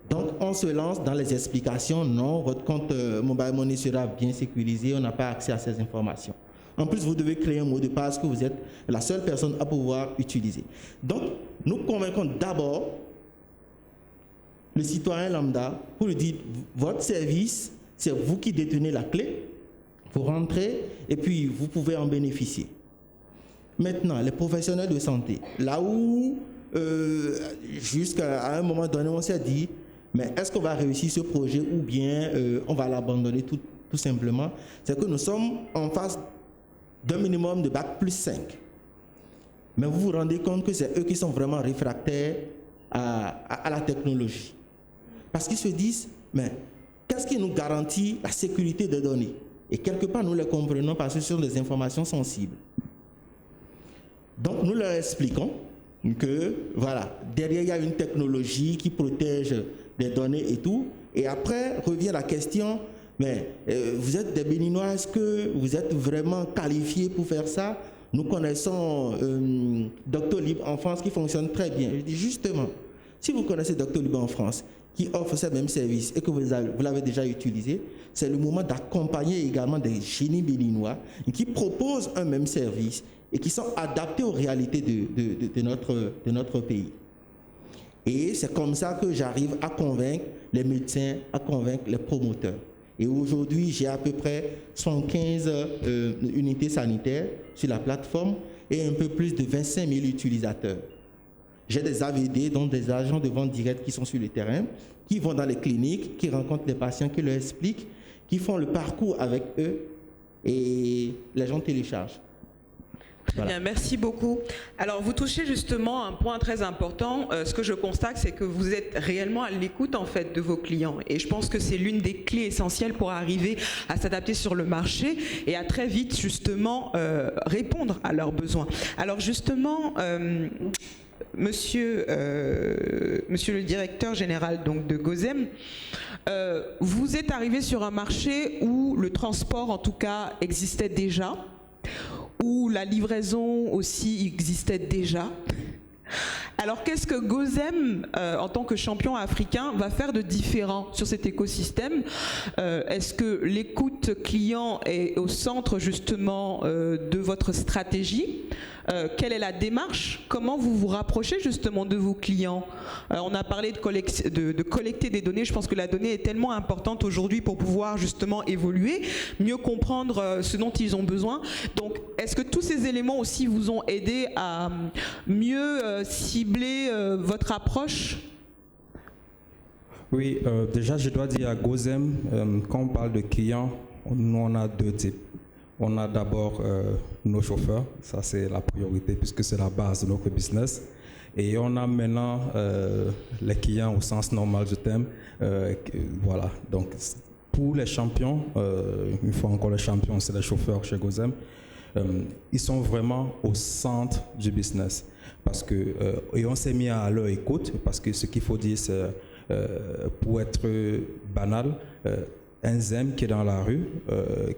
Donc, on se lance dans les explications. Non, votre compte Mobile Money sera bien sécurisé. On n'a pas accès à ces informations. En plus, vous devez créer un mot de passe que vous êtes la seule personne à pouvoir utiliser. Donc, nous convaincons d'abord le citoyen lambda pour lui dire, votre service, c'est vous qui détenez la clé. Vous rentrez et puis vous pouvez en bénéficier. Maintenant, les professionnels de santé, là où jusqu'à un moment donné, on s'est dit, mais est-ce qu'on va réussir ce projet ou bien on va l'abandonner tout simplement? C'est que nous sommes en face d'un minimum de bac plus 5. Mais vous vous rendez compte que c'est eux qui sont vraiment réfractaires à la technologie. Parce qu'ils se disent, mais qu'est-ce qui nous garantit la sécurité des données? Et quelque part, nous les comprenons parce que ce sont des informations sensibles. Donc, nous leur expliquons que, voilà, derrière, il y a une technologie qui protège les données et tout. Et après, revient la question, mais vous êtes des Béninois, est-ce que vous êtes vraiment qualifiés pour faire ça? Nous connaissons Doctolib en France qui fonctionne très bien. Je dis justement, si vous connaissez Doctolib en France, qui offre ces mêmes services et que vous l'avez déjà utilisé, c'est le moment d'accompagner également des génies béninois qui proposent un même service et qui sont adaptés aux réalités de notre pays. Et c'est comme ça que j'arrive à convaincre les médecins, à convaincre les promoteurs. Et aujourd'hui, j'ai à peu près 115 unités sanitaires sur la plateforme et un peu plus de 25 000 utilisateurs. J'ai des AVD, donc des agents de vente directe qui sont sur le terrain, qui vont dans les cliniques, qui rencontrent les patients, qui leur expliquent, qui font le parcours avec eux et les gens téléchargent. Voilà. Bien, merci beaucoup. Alors, vous touchez justement un point très important. Ce que je constate, c'est que vous êtes réellement à l'écoute en fait de vos clients. Et je pense que c'est l'une des clés essentielles pour arriver à s'adapter sur le marché et à très vite justement répondre à leurs besoins. Alors justement, Monsieur le directeur général donc, de Gozem, vous êtes arrivé sur un marché où le transport en tout cas existait déjà, où la livraison aussi existait déjà. Alors qu'est-ce que Gozem, en tant que champion africain, va faire de différent sur cet écosystème? Est-ce que l'écoute client est au centre justement de votre stratégie? Quelle est la démarche? Comment vous vous rapprochez justement de vos clients? On a parlé de collecter des données. Je pense que la donnée est tellement importante aujourd'hui pour pouvoir justement évoluer, mieux comprendre ce dont ils ont besoin. Donc, est-ce que tous ces éléments aussi vous ont aidé à mieux cibler votre approche? Oui, déjà je dois dire à Gozem, quand on parle de clients, nous on a deux types. On a d'abord nos chauffeurs, ça c'est la priorité puisque c'est la base de notre business. Et on a maintenant les clients au sens normal du terme. Voilà, donc pour les champions, une fois encore les champions, c'est les chauffeurs chez Gozem. Ils sont vraiment au centre du business. Parce que, et on s'est mis à leur écoute, parce que ce qu'il faut dire, c'est pour être banal, un Zem qui est dans la rue,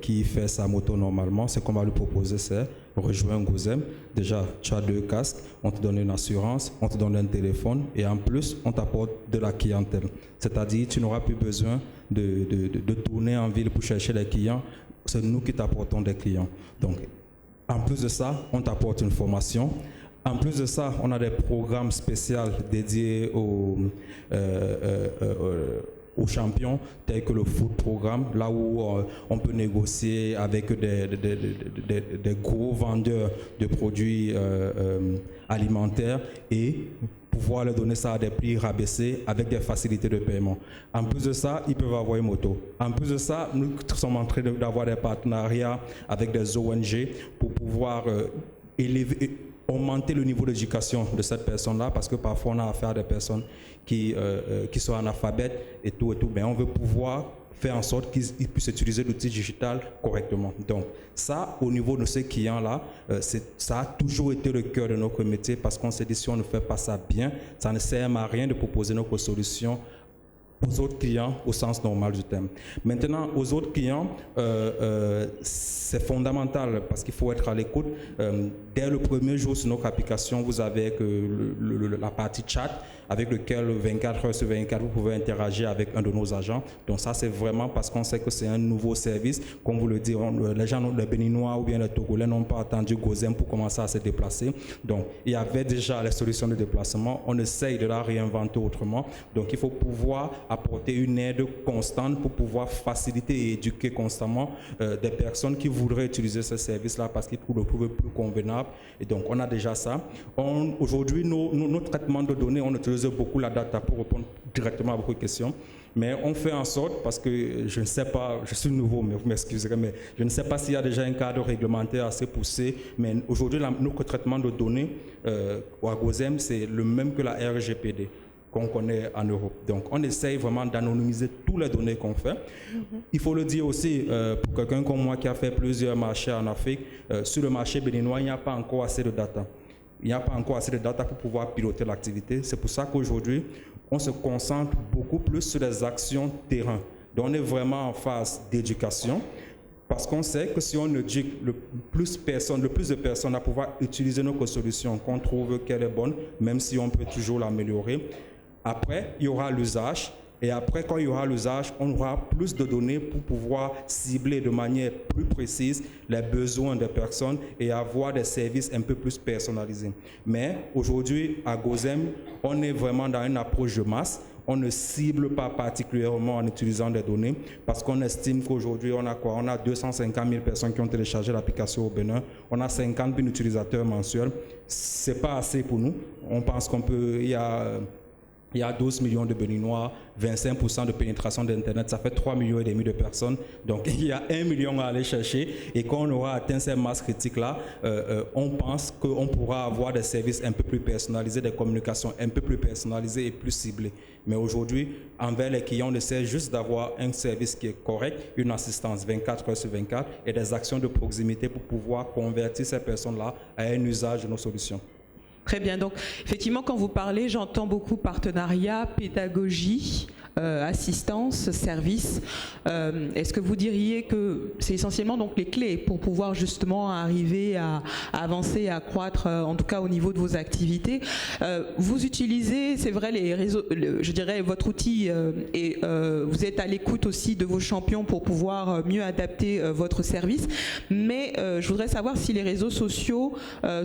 qui fait sa moto normalement, ce qu'on va lui proposer, c'est rejoindre Gozem. Déjà, tu as 2 casques, on te donne une assurance, on te donne un téléphone et en plus, on t'apporte de la clientèle. C'est-à-dire, tu n'auras plus besoin de tourner en ville pour chercher les clients. C'est nous qui t'apportons des clients. Donc, en plus de ça, on t'apporte une formation. En plus de ça, on a des programmes spéciaux dédiés aux champions, tels que le food programme, là où on peut négocier avec des gros vendeurs de produits alimentaires et pouvoir leur donner ça à des prix rabaissés avec des facilités de paiement. En plus de ça, ils peuvent avoir une moto. En plus de ça, nous sommes en train d'avoir des partenariats avec des ONG pour pouvoir augmenter le niveau d'éducation de cette personne-là, parce que parfois on a affaire à des personnes qui sont analphabètes et tout. Mais on veut pouvoir faire en sorte qu'ils puissent utiliser l'outil digital correctement. Donc ça, au niveau de ces clients-là, ça a toujours été le cœur de notre métier, parce qu'on s'est dit, si on ne fait pas ça bien, ça ne sert à rien de proposer notre solution aux autres clients au sens normal du terme. Maintenant, aux autres clients, c'est fondamental parce qu'il faut être à l'écoute. Dès le premier jour sur notre application, vous avez la partie chat avec lequel 24 heures sur 24, vous pouvez interagir avec un de nos agents. Donc ça, c'est vraiment parce qu'on sait que c'est un nouveau service. Comme vous le dites, les gens, les Béninois ou bien les Togolais n'ont pas attendu Gozem pour commencer à se déplacer. Donc il y avait déjà les solutions de déplacement. On essaye de la réinventer autrement. Donc il faut pouvoir apporter une aide constante pour pouvoir faciliter et éduquer constamment des personnes qui voudraient utiliser ce service-là parce qu'ils le trouvent plus convenable. Et donc on a déjà ça. Aujourd'hui, nos traitements de données, on utilise beaucoup la data pour répondre directement à beaucoup de questions. Mais on fait en sorte, parce que je ne sais pas, je suis nouveau, mais vous m'excuserez, mais je ne sais pas s'il y a déjà un cadre réglementaire assez poussé, mais aujourd'hui, notre traitement de données à Gozem, c'est le même que la RGPD qu'on connaît en Europe. Donc, on essaye vraiment d'anonymiser toutes les données qu'on fait. Il faut le dire aussi, pour quelqu'un comme moi qui a fait plusieurs marchés en Afrique, sur le marché béninois, il n'y a pas encore assez de data. Il n'y a pas encore assez de data pour pouvoir piloter l'activité. C'est pour ça qu'aujourd'hui, on se concentre beaucoup plus sur les actions terrain. Donc, on est vraiment en phase d'éducation, parce qu'on sait que si on éduque le plus de personnes à pouvoir utiliser notre solution, qu'on trouve qu'elle est bonne, même si on peut toujours l'améliorer, après, il y aura l'usage. Et après, quand il y aura l'usage, on aura plus de données pour pouvoir cibler de manière plus précise les besoins des personnes et avoir des services un peu plus personnalisés. Mais aujourd'hui, à Gozem, on est vraiment dans une approche de masse. On ne cible pas particulièrement en utilisant des données parce qu'on estime qu'aujourd'hui, on a quoi? On a 250 000 personnes qui ont téléchargé l'application au Bénin. On a 50 000 utilisateurs mensuels. Ce n'est pas assez pour nous. On pense il y a 12 millions de Béninois, 25% de pénétration d'Internet, ça fait 3,5 millions de personnes. Donc, il y a 1 million à aller chercher. Et quand on aura atteint ces masses critiques-là, on pense qu'on pourra avoir des services un peu plus personnalisés, des communications un peu plus personnalisées et plus ciblées. Mais aujourd'hui, envers les clients, on essaie juste d'avoir un service qui est correct, une assistance 24 heures sur 24 et des actions de proximité pour pouvoir convertir ces personnes-là à un usage de nos solutions. Très bien. Donc, effectivement, quand vous parlez, j'entends beaucoup partenariat, pédagogie, assistance, service. Est-ce que vous diriez que c'est essentiellement donc les clés pour pouvoir justement arriver à avancer, à croître, en tout cas au niveau de vos activités? Vous utilisez, c'est vrai, les réseaux, je dirais, votre outil, et vous êtes à l'écoute aussi de vos champions pour pouvoir mieux adapter votre service. Mais je voudrais savoir si les réseaux sociaux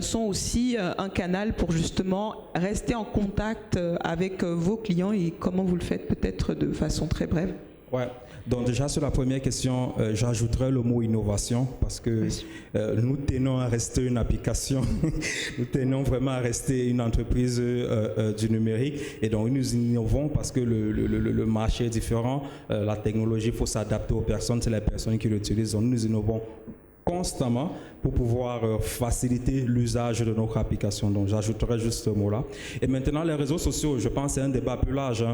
sont aussi un canal pour justement rester en contact avec vos clients, et comment vous le faites peut-être de façon très brève. Ouais. Donc déjà sur la première question, j'ajouterais le mot innovation parce que nous tenons à rester une application, nous tenons vraiment à rester une entreprise du numérique, et donc nous innovons parce que le marché est différent, la technologie, il faut s'adapter aux personnes, c'est les personnes qui l'utilisent, donc nous innovons constamment pour pouvoir faciliter l'usage de notre application. Donc j'ajouterai juste ce mot-là. Et maintenant, les réseaux sociaux, je pense que c'est un débat plus large.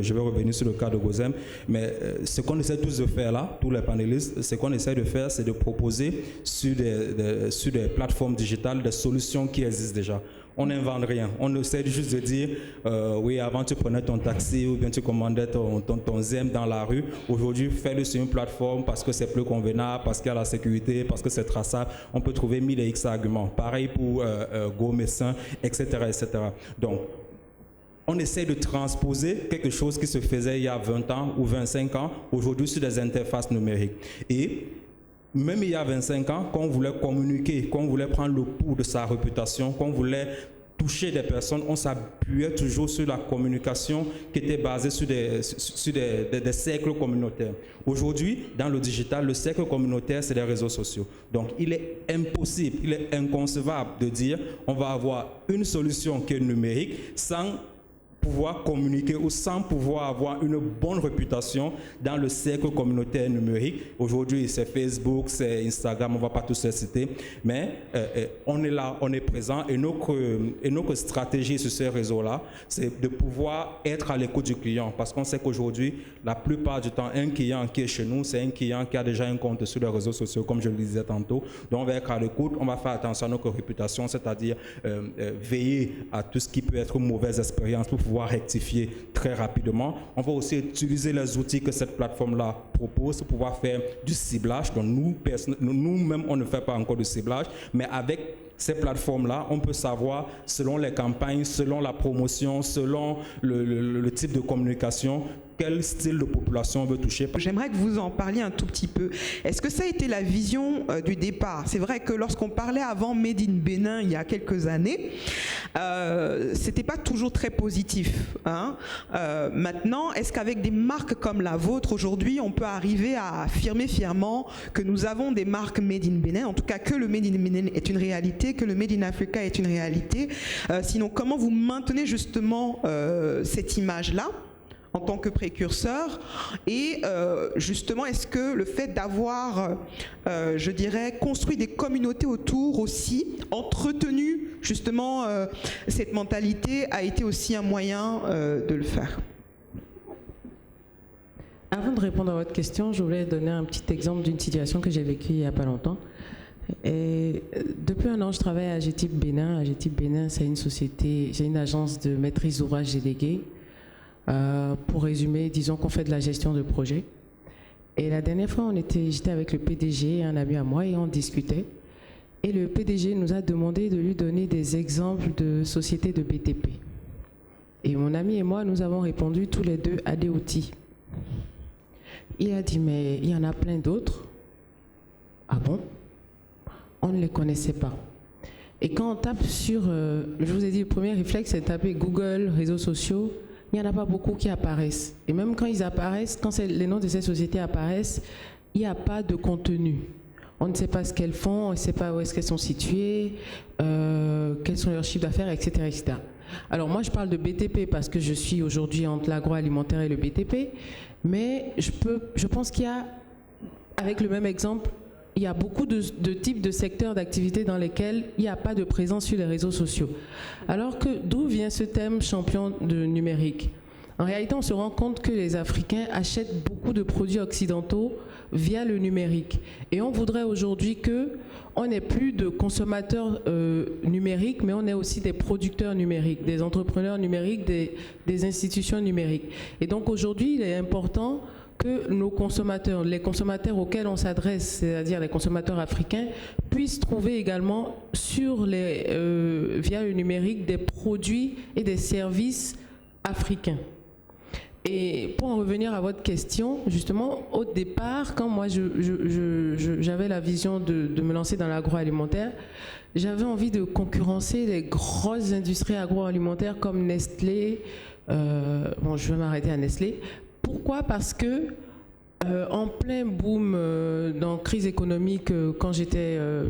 Je vais revenir sur le cas de Gozem. Mais ce qu'on essaie tous de faire là, tous les panélistes, ce qu'on essaie de faire, c'est de proposer sur des plateformes digitales des solutions qui existent déjà. On n'invente rien. On essaie juste de dire, oui, avant tu prenais ton taxi ou bien tu commandais ton ZEM dans la rue. Aujourd'hui, fais-le sur une plateforme parce que c'est plus convenable, parce qu'il y a la sécurité, parce que c'est traçable. On peut trouver 1000 et X arguments. Pareil pour Go Médecin, etc., etc. Donc, on essaie de transposer quelque chose qui se faisait il y a 20 ans ou 25 ans, aujourd'hui sur des interfaces numériques. Et même il y a 25 ans, quand on voulait communiquer, quand on voulait prendre le pouls de sa réputation, quand on voulait toucher des personnes, on s'appuyait toujours sur la communication qui était basée sur des cercles communautaires. Aujourd'hui, dans le digital, le cercle communautaire, c'est les réseaux sociaux. Donc, il est impossible, il est inconcevable de dire on va avoir une solution qui est numérique sans pouvoir communiquer ou sans pouvoir avoir une bonne réputation dans le cercle communautaire numérique. Aujourd'hui, c'est Facebook, c'est Instagram, on ne va pas tous les citer, mais on est là, on est présent, et notre stratégie sur ces réseaux-là, c'est de pouvoir être à l'écoute du client, parce qu'on sait qu'aujourd'hui, la plupart du temps, un client qui est chez nous, c'est un client qui a déjà un compte sur les réseaux sociaux, comme je le disais tantôt. Donc, on va être à l'écoute, on va faire attention à notre réputation, c'est-à-dire veiller à tout ce qui peut être une mauvaise expérience pour pouvoir rectifier très rapidement. On va aussi utiliser les outils que cette plateforme-là propose pour pouvoir faire du ciblage. Donc nous-mêmes, on ne fait pas encore de ciblage, mais avec ces plateformes-là, on peut savoir, selon les campagnes, selon la promotion, selon le type de communication, quel style de population on veut toucher. J'aimerais que vous en parliez un tout petit peu. Est-ce que ça a été la vision du départ? C'est vrai que lorsqu'on parlait avant Made in Bénin il y a quelques années, c'était pas toujours très positif. Maintenant, est-ce qu'avec des marques comme la vôtre aujourd'hui, on peut arriver à affirmer fièrement que nous avons des marques Made in Bénin, en tout cas que le Made in Bénin est une réalité, que le Made in Africa est une réalité? Sinon, comment vous maintenez justement cette image-là en tant que précurseur, et justement, est-ce que le fait d'avoir, je dirais, construit des communautés autour aussi, entretenu justement cette mentalité, a été aussi un moyen de le faire? Avant de répondre à votre question, je voulais donner un petit exemple d'une situation que j'ai vécue il n'y a pas longtemps. Et depuis un an, je travaille à AGETIP Bénin. AGETIP Bénin, c'est une société, c'est une agence de maîtrise d'ouvrage déléguée. Pour résumer, disons qu'on fait de la gestion de projet. Et la dernière fois, j'étais avec le PDG, un ami à moi, et on discutait. Et le PDG nous a demandé de lui donner des exemples de sociétés de BTP. Et mon ami et moi, nous avons répondu tous les deux à des outils. Il a dit, mais il y en a plein d'autres. Ah bon? On ne les connaissait pas. Et quand on tape sur, je vous ai dit, le premier réflexe, c'est de taper Google, réseaux sociaux. Il n'y en a pas beaucoup qui apparaissent. Et même quand ils apparaissent, quand les noms de ces sociétés apparaissent, il n'y a pas de contenu. On ne sait pas ce qu'elles font, on ne sait pas où est-ce qu'elles sont situées, quels sont leurs chiffres d'affaires, etc., etc. Alors moi, je parle de BTP parce que je suis aujourd'hui entre l'agroalimentaire et le BTP, mais je pense qu'il y a, avec le même exemple, il y a beaucoup de types de secteurs d'activité dans lesquels il n'y a pas de présence sur les réseaux sociaux. Alors que d'où vient ce thème champion de numérique? En réalité, on se rend compte que les Africains achètent beaucoup de produits occidentaux via le numérique. Et on voudrait aujourd'hui qu'on n'ait plus de consommateurs numériques, mais on ait aussi des producteurs numériques, des entrepreneurs numériques, des institutions numériques. Et donc aujourd'hui, il est important que nos consommateurs, les consommateurs auxquels on s'adresse, c'est-à-dire les consommateurs africains, puissent trouver également via le numérique des produits et des services africains. Et pour en revenir à votre question, justement, au départ, quand moi j'avais la vision de me lancer dans l'agroalimentaire, j'avais envie de concurrencer les grosses industries agroalimentaires comme Nestlé. Je vais m'arrêter à Nestlé. Pourquoi? Parce que en plein boom dans la crise économique, quand je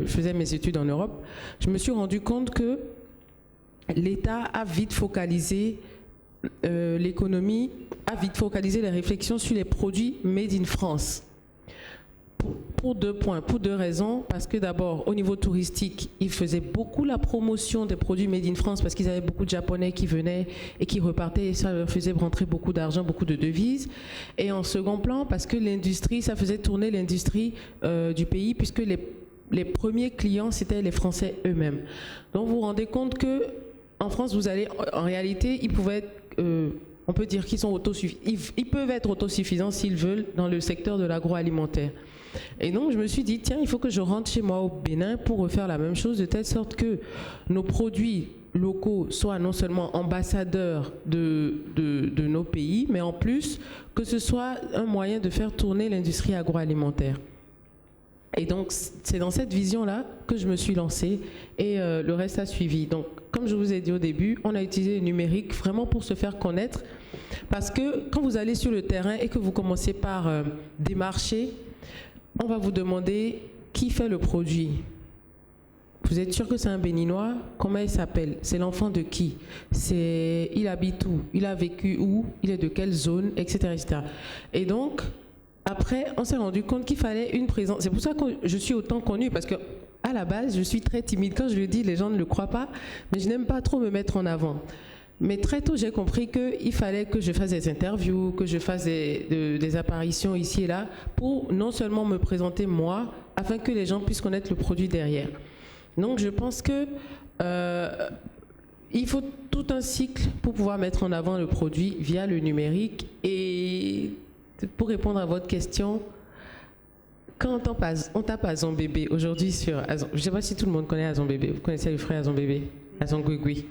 faisais mes études en Europe, je me suis rendu compte que l'État a vite focalisé l'économie, a vite focalisé les réflexions sur les produits made in France. Pour deux points, pour deux raisons. Parce que d'abord, au niveau touristique, ils faisaient beaucoup la promotion des produits made in France parce qu'ils avaient beaucoup de Japonais qui venaient et qui repartaient et ça leur faisait rentrer beaucoup d'argent, beaucoup de devises. Et en second plan, parce que l'industrie, ça faisait tourner l'industrie du pays puisque les premiers clients, c'était les Français eux-mêmes. Donc vous vous rendez compte que en France, en réalité, ils pouvaient on peut dire qu'ils sont ils peuvent être autosuffisants s'ils veulent dans le secteur de l'agroalimentaire. Et donc je me suis dit, tiens, il faut que je rentre chez moi au Bénin pour refaire la même chose, de telle sorte que nos produits locaux soient non seulement ambassadeurs de nos pays, mais en plus que ce soit un moyen de faire tourner l'industrie agroalimentaire. Et donc, c'est dans cette vision-là que je me suis lancée et le reste a suivi. Donc, comme je vous ai dit au début, on a utilisé le numérique vraiment pour se faire connaître parce que quand vous allez sur le terrain et que vous commencez par démarcher, on va vous demander qui fait le produit. Vous êtes sûr que c'est un Béninois? Comment il s'appelle? C'est l'enfant de qui? Il habite où? Il a vécu où? Il est de quelle zone? Etc. etc. Et donc, après, on s'est rendu compte qu'il fallait une présence. C'est pour ça que je suis autant connue, parce que à la base, je suis très timide. Quand je le dis, les gens ne le croient pas, mais je n'aime pas trop me mettre en avant. Mais très tôt, j'ai compris qu'il fallait que je fasse des interviews, que je fasse des apparitions ici et là, pour non seulement me présenter moi, afin que les gens puissent connaître le produit derrière. Donc, je pense que il faut tout un cycle pour pouvoir mettre en avant le produit via le numérique. Et pour répondre à votre question, quand on tape Azon Bébé aujourd'hui sur Azon, je ne sais pas si tout le monde connaît Azon Bébé. Vous connaissez le fruit Azon Bébé, Azon Guigui.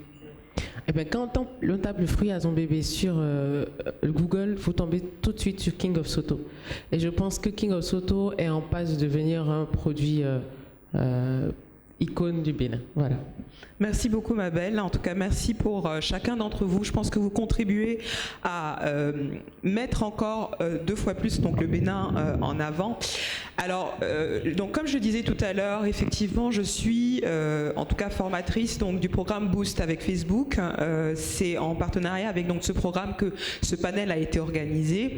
Eh bien, quand on tape le fruit Azon Bébé sur Google, vous tombez tout de suite sur King of Soto. Et je pense que King of Soto est en passe de devenir un produit icône du Bénin. Voilà. Merci beaucoup, Mabel. En tout cas, merci pour chacun d'entre vous. Je pense que vous contribuez à mettre encore 2 fois plus donc, le Bénin en avant. Alors, donc, comme je le disais tout à l'heure, effectivement, je suis en tout cas formatrice donc, du programme Boost avec Facebook. C'est en partenariat avec donc, ce programme que ce panel a été organisé.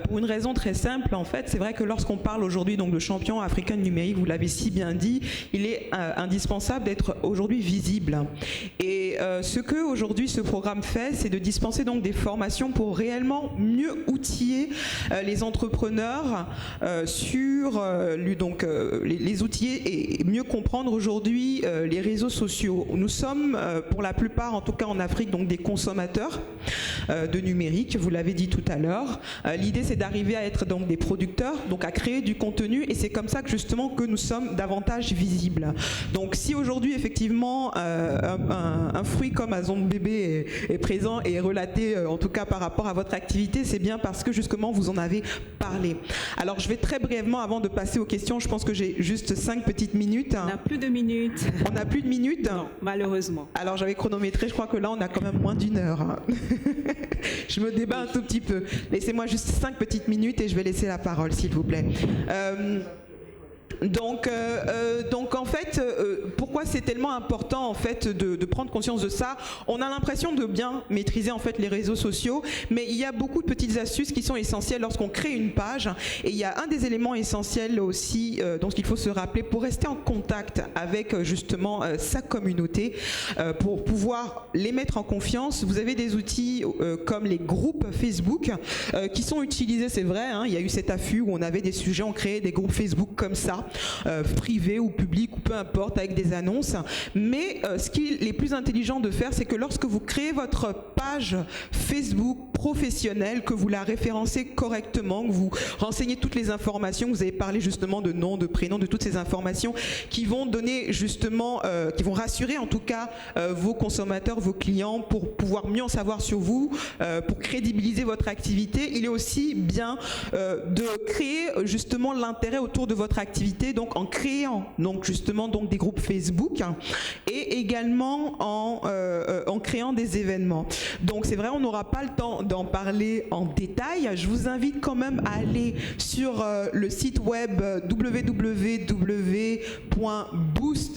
Pour une raison très simple, en fait, c'est vrai que lorsqu'on parle aujourd'hui donc, de champion africain numérique, vous l'avez si bien dit, il est indispensable d'être aujourd'hui visible. Et ce que aujourd'hui ce programme fait, c'est de dispenser donc des formations pour réellement mieux outiller les entrepreneurs sur les outiller et mieux comprendre aujourd'hui les réseaux sociaux. Nous sommes pour la plupart, en tout cas en Afrique, donc des consommateurs de numérique. Vous l'avez dit tout à l'heure. L'idée, c'est d'arriver à être donc des producteurs, donc à créer du contenu, et c'est comme ça que justement que nous sommes davantage visibles. Donc, si aujourd'hui effectivement un fruit comme Azon Bébé est présent et est relaté, en tout cas par rapport à votre activité, c'est bien parce que justement vous en avez parlé. Alors, je vais très brièvement, avant de passer aux questions, je pense que j'ai juste 5 petites minutes. On n'a plus de minutes. On n'a plus de minutes? Non, malheureusement. Alors, j'avais chronométré, je crois que là, on a quand même moins d'1 heure. Je me débat un tout petit peu. Laissez-moi juste 5 petites minutes et je vais laisser la parole, s'il vous plaît. Donc en fait, pourquoi c'est tellement important en fait de prendre conscience de ça? On a l'impression de bien maîtriser en fait les réseaux sociaux, mais il y a beaucoup de petites astuces qui sont essentielles lorsqu'on crée une page. Et il y a un des éléments essentiels aussi dont il faut se rappeler pour rester en contact avec justement sa communauté, pour pouvoir les mettre en confiance. Vous avez des outils comme les groupes Facebook qui sont utilisés, c'est vrai, hein, il y a eu cet afflux où on avait des sujets, on créait des groupes Facebook comme ça, privés ou publics ou peu importe, avec des annonces. Mais ce qu'il est plus intelligent de faire, c'est que lorsque vous créez votre page Facebook professionnelle, que vous la référencez correctement, que vous renseignez toutes les informations, vous avez parlé justement de nom, de prénom, de toutes ces informations qui vont donner justement, qui vont rassurer en tout cas vos consommateurs, vos clients, pour pouvoir mieux en savoir sur vous, pour crédibiliser votre activité. Il est aussi bien de créer justement l'intérêt autour de votre activité, donc en créant donc justement donc des groupes Facebook, hein, et également en créant des événements. Donc c'est vrai, on n'aura pas le temps d'en parler en détail. Je vous invite quand même à aller sur le site web www.boost,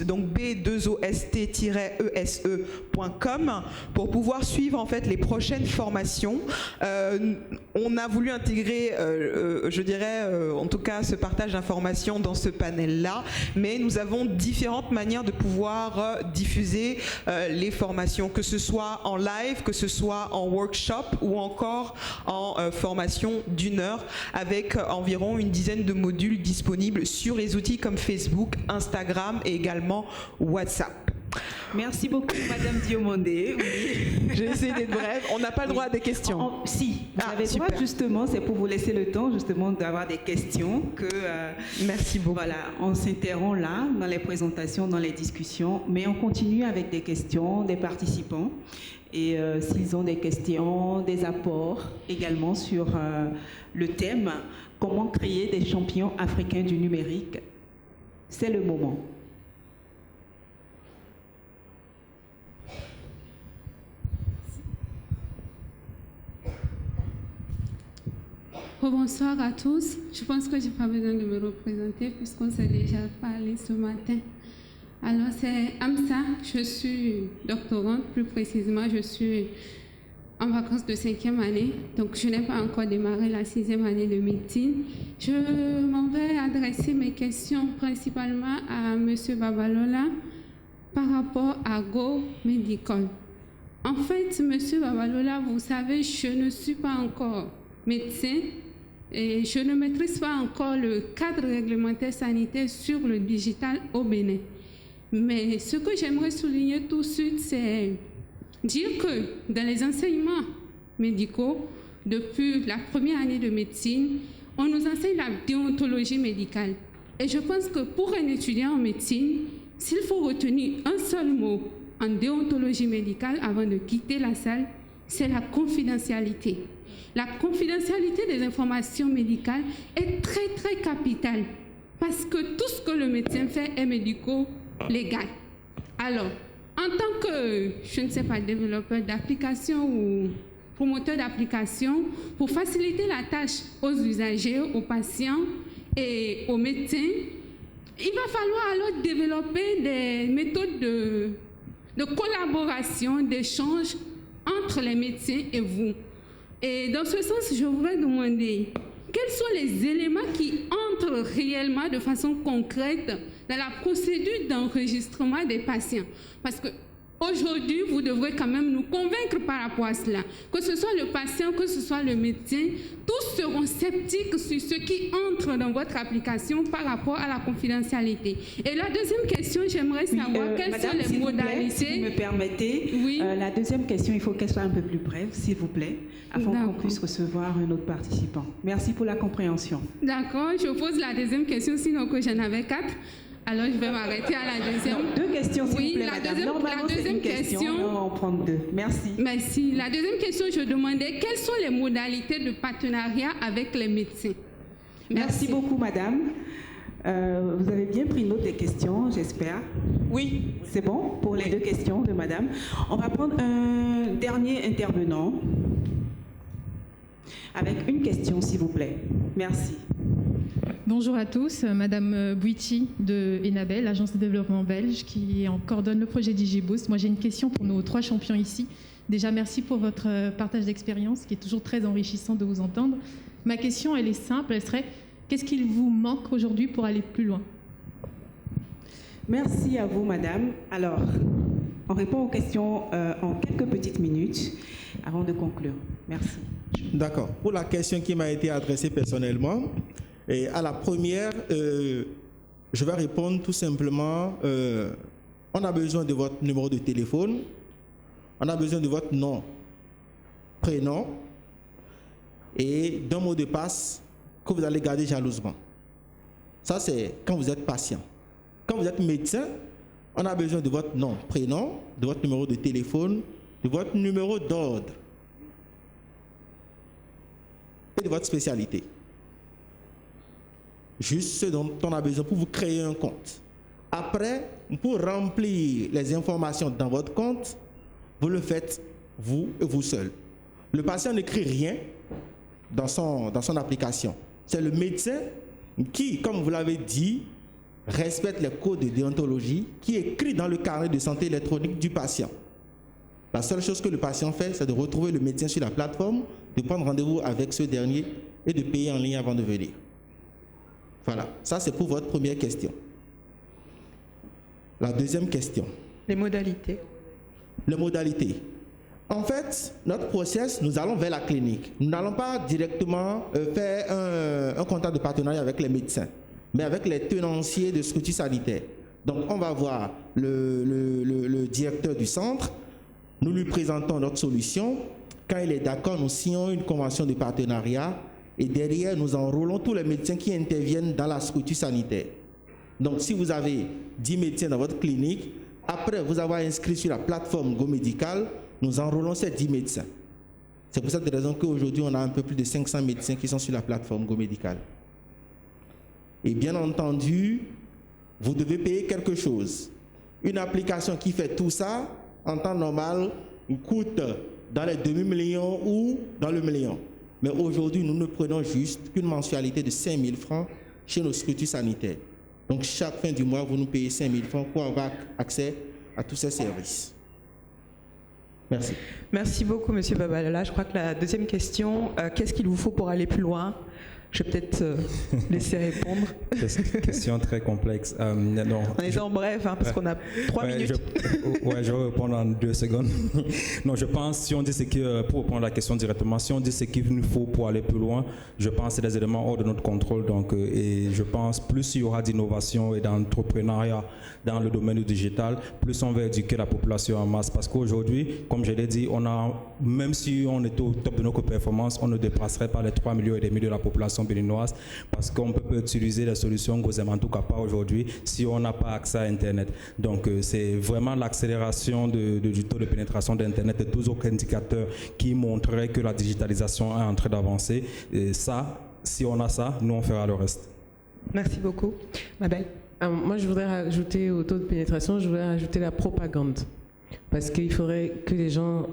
donc b2ost-ese.com, pour pouvoir suivre en fait les prochaines formations. On a voulu intégrer, je dirais, en tout cas ce partage d'informations dans ce panel-là, mais nous avons différentes manières de pouvoir diffuser les formations, que ce soit en live, que ce soit en workshop ou encore en formation d'1 heure, avec environ une dizaine de modules disponibles sur les outils comme Facebook, Instagram et également WhatsApp. Merci beaucoup, Madame Diomandé. Oui. J'ai essayé d'être brève. On n'a pas le droit à des questions. Si, vous avez le droit, justement, c'est pour vous laisser le temps justement d'avoir des questions que. Merci beaucoup. Voilà, on s'interrompt là dans les présentations, dans les discussions, mais on continue avec des questions des participants. Et s'ils ont des questions, des apports également sur le thème « Comment créer des champions africains du numérique ?» C'est le moment. Bonsoir à tous. Je pense que je n'ai pas besoin de me représenter puisqu'on s'est déjà parlé ce matin. Alors, c'est Amsa, je suis doctorante, plus précisément, je suis en vacances de 5e année, donc je n'ai pas encore démarré la 6e année de médecine. Je m'en vais adresser mes questions principalement à M. Babalola par rapport à Go Medical. En fait, M. Babalola, vous savez, je ne suis pas encore médecin et je ne maîtrise pas encore le cadre réglementaire sanitaire sur le digital au Bénin. Mais ce que j'aimerais souligner tout de suite, c'est dire que dans les enseignements médicaux, depuis la première année de médecine, on nous enseigne la déontologie médicale. Et je pense que pour un étudiant en médecine, s'il faut retenir un seul mot en déontologie médicale avant de quitter la salle, c'est la confidentialité. La confidentialité des informations médicales est très, très capitale parce que tout ce que le médecin fait est médico-légal. Alors, en tant que, je ne sais pas, développeur d'application ou promoteur d'application, pour faciliter la tâche aux usagers, aux patients et aux médecins, il va falloir alors développer des méthodes de collaboration, d'échange entre les médecins et vous. Et dans ce sens, je voudrais demander quels sont les éléments qui entrent réellement de façon concrète dans la procédure d'enregistrement des patients. Parce que aujourd'hui, vous devrez quand même nous convaincre par rapport à cela. Que ce soit le patient, que ce soit le médecin, tous seront sceptiques sur ce qui entre dans votre application par rapport à la confidentialité. Et la deuxième question, j'aimerais savoir quelles sont les modalités. Si vous me permettez, oui. La deuxième question, il faut qu'elle soit un peu plus brève, s'il vous plaît, afin qu'on puisse recevoir un autre participant. Merci pour la compréhension. D'accord, je pose la deuxième question, sinon que j'en avais 4. Alors, je vais m'arrêter à la deuxième. Donc, 2 questions, s'il vous plaît, madame. Normalement, c'est une question. On va en prendre 2. Merci. Merci. La deuxième question, je demandais quelles sont les modalités de partenariat avec les médecins. Merci beaucoup, madame. Vous avez bien pris note des questions, j'espère. Oui, c'est bon pour les 2 questions de madame. On va prendre un dernier intervenant avec une question, s'il vous plaît. Merci. Bonjour à tous, Madame Bouiti de Enabel, l'agence de développement belge qui coordonne le projet DigiBoost. Moi j'ai une question pour nos 3 champions ici. Déjà merci pour votre partage d'expérience qui est toujours très enrichissant de vous entendre. Ma question elle est simple, elle serait qu'est-ce qu'il vous manque aujourd'hui pour aller plus loin? Merci à vous, madame. Alors, on répond aux questions en quelques petites minutes avant de conclure. Merci. D'accord. Pour la question qui m'a été adressée personnellement, et à la première, je vais répondre tout simplement, on a besoin de votre numéro de téléphone, on a besoin de votre nom, prénom et d'un mot de passe que vous allez garder jalousement. Ça, c'est quand vous êtes patient. Quand vous êtes médecin, on a besoin de votre nom, prénom, de votre numéro de téléphone, de votre numéro d'ordre et de votre spécialité. Juste ce dont on a besoin pour vous créer un compte. Après, pour remplir les informations dans votre compte, vous le faites vous et vous seul. Le patient n'écrit rien dans son application. C'est le médecin qui, comme vous l'avez dit, respecte les codes de déontologie, qui écrit dans le carnet de santé électronique du patient. La seule chose que le patient fait, c'est de retrouver le médecin sur la plateforme, de prendre rendez-vous avec ce dernier et de payer en ligne avant de venir. Voilà, ça c'est pour votre première question. La deuxième question. Les modalités. Les modalités. En fait, notre process, nous allons vers la clinique. Nous n'allons pas directement faire un contrat de partenariat avec les médecins, mais avec les tenanciers de structures sanitaires. Donc, on va voir le directeur du centre, nous lui présentons notre solution. Quand il est d'accord, nous signons une convention de partenariat et derrière, nous enrôlons tous les médecins qui interviennent dans la structure sanitaire. Donc, si vous avez 10 médecins dans votre clinique, après vous avoir inscrit sur la plateforme GoMédical, nous enrôlons ces 10 médecins. C'est pour cette raison qu'aujourd'hui, on a un peu plus de 500 médecins qui sont sur la plateforme GoMédical. Et bien entendu, vous devez payer quelque chose. Une application qui fait tout ça, en temps normal, coûte dans les demi-millions ou dans le million. Mais aujourd'hui, nous ne prenons juste qu'une mensualité de 5 000 francs chez nos structures sanitaires. Donc, chaque fin du mois, vous nous payez 5 000 francs pour avoir accès à tous ces services. Merci. Merci beaucoup, M. Babalala. Je crois que la deuxième question, qu'est-ce qu'il vous faut pour aller plus loin? Je vais peut-être laisser répondre. Question très complexe. Non, en étant bref, parce qu'on a 3 minutes. Je vais répondre en 2 secondes. Non, je pense, si on dit ce que, pour répondre à la question directement, si on dit ce qu'il nous faut pour aller plus loin, je pense que c'est des éléments hors de notre contrôle. Donc, et je pense plus il y aura d'innovation et d'entrepreneuriat dans le domaine du digital, plus on va éduquer la population en masse. Parce qu'aujourd'hui, comme je l'ai dit, même si on est au top de nos performances, on ne dépasserait pas les 3,5 millions de la population béninoise, parce qu'on peut utiliser les solutions Gozem, en tout cas pas aujourd'hui, si on n'a pas accès à Internet. Donc c'est vraiment l'accélération du taux de pénétration d'Internet et tous autres indicateurs qui montreraient que la digitalisation est en train d'avancer. Et ça, si on a ça, nous on fera le reste. Merci beaucoup. Mabel. Moi je voudrais rajouter au taux de pénétration, je voudrais rajouter la propagande. Parce qu'il faudrait que les gens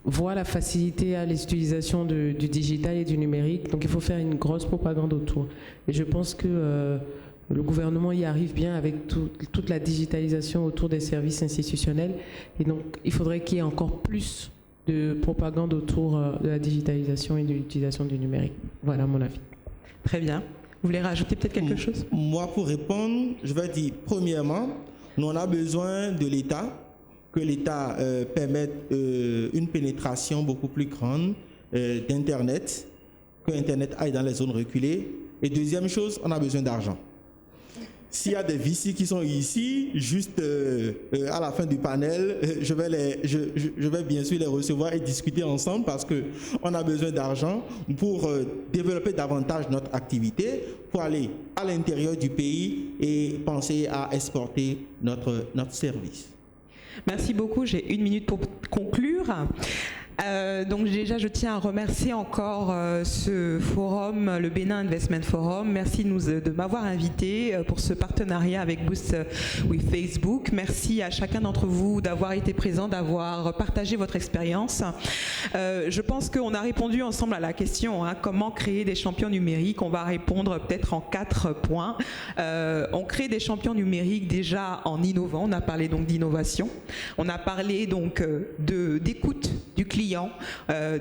voient la facilité à l'utilisation du digital et du numérique. Donc il faut faire une grosse propagande autour. Et je pense que le gouvernement y arrive bien avec toute la digitalisation autour des services institutionnels. Et donc il faudrait qu'il y ait encore plus de propagande autour de la digitalisation et de l'utilisation du numérique. Voilà mon avis. Très bien. Vous voulez rajouter peut-être quelque chose? Moi, pour répondre, je vais dire, premièrement, nous on a besoin de l'État, que l'État permette une pénétration beaucoup plus grande d'Internet, que Internet aille dans les zones reculées. Et deuxième chose, on a besoin d'argent. S'il y a des VC qui sont ici, juste à la fin du panel, je vais bien sûr les recevoir et discuter ensemble parce qu'on a besoin d'argent pour développer davantage notre activité, pour aller à l'intérieur du pays et penser à exporter notre service. Merci beaucoup. J'ai 1 minute pour conclure. Donc déjà, je tiens à remercier encore ce forum, le Bénin Investment Forum. Merci de m'avoir invité pour ce partenariat avec Boost with Facebook. Merci à chacun d'entre vous d'avoir été présent, d'avoir partagé votre expérience. Je pense qu'on a répondu ensemble à la question, comment créer des champions numériques. On va répondre peut-être en 4 points. On crée des champions numériques déjà en innovant. On a parlé donc d'innovation. On a parlé donc d'écoute du client,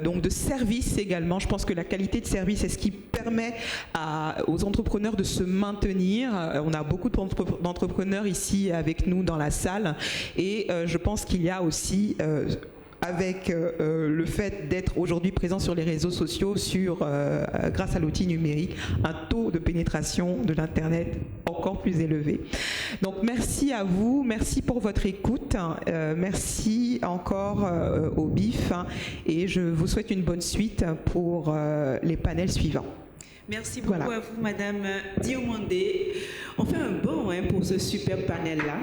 donc de service également. Je pense que la qualité de service est ce qui permet aux entrepreneurs de se maintenir. On a beaucoup d'entrepreneurs ici avec nous dans la salle et je pense qu'il y a aussi avec le fait d'être aujourd'hui présent sur les réseaux sociaux, grâce à l'outil numérique, un taux de pénétration de l'Internet encore plus élevé. Donc merci à vous, merci pour votre écoute, merci encore au BIF et je vous souhaite une bonne suite pour les panels suivants. Merci beaucoup à vous, Madame Diomandé. On fait un bond pour ce super panel-là.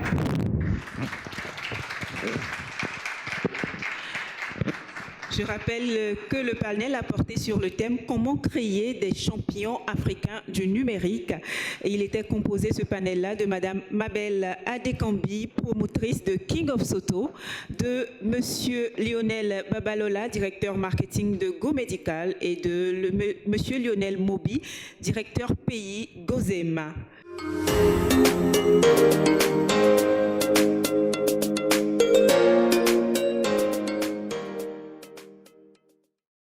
Je rappelle que le panel a porté sur le thème « Comment créer des champions africains du numérique ». Et il était composé, ce panel-là, de Madame Mabel Adekambi, promotrice de King of Soto, de Monsieur Lionel Babalola, directeur marketing de Go Medical, et de Monsieur Lionel Mobi, directeur pays Gozema.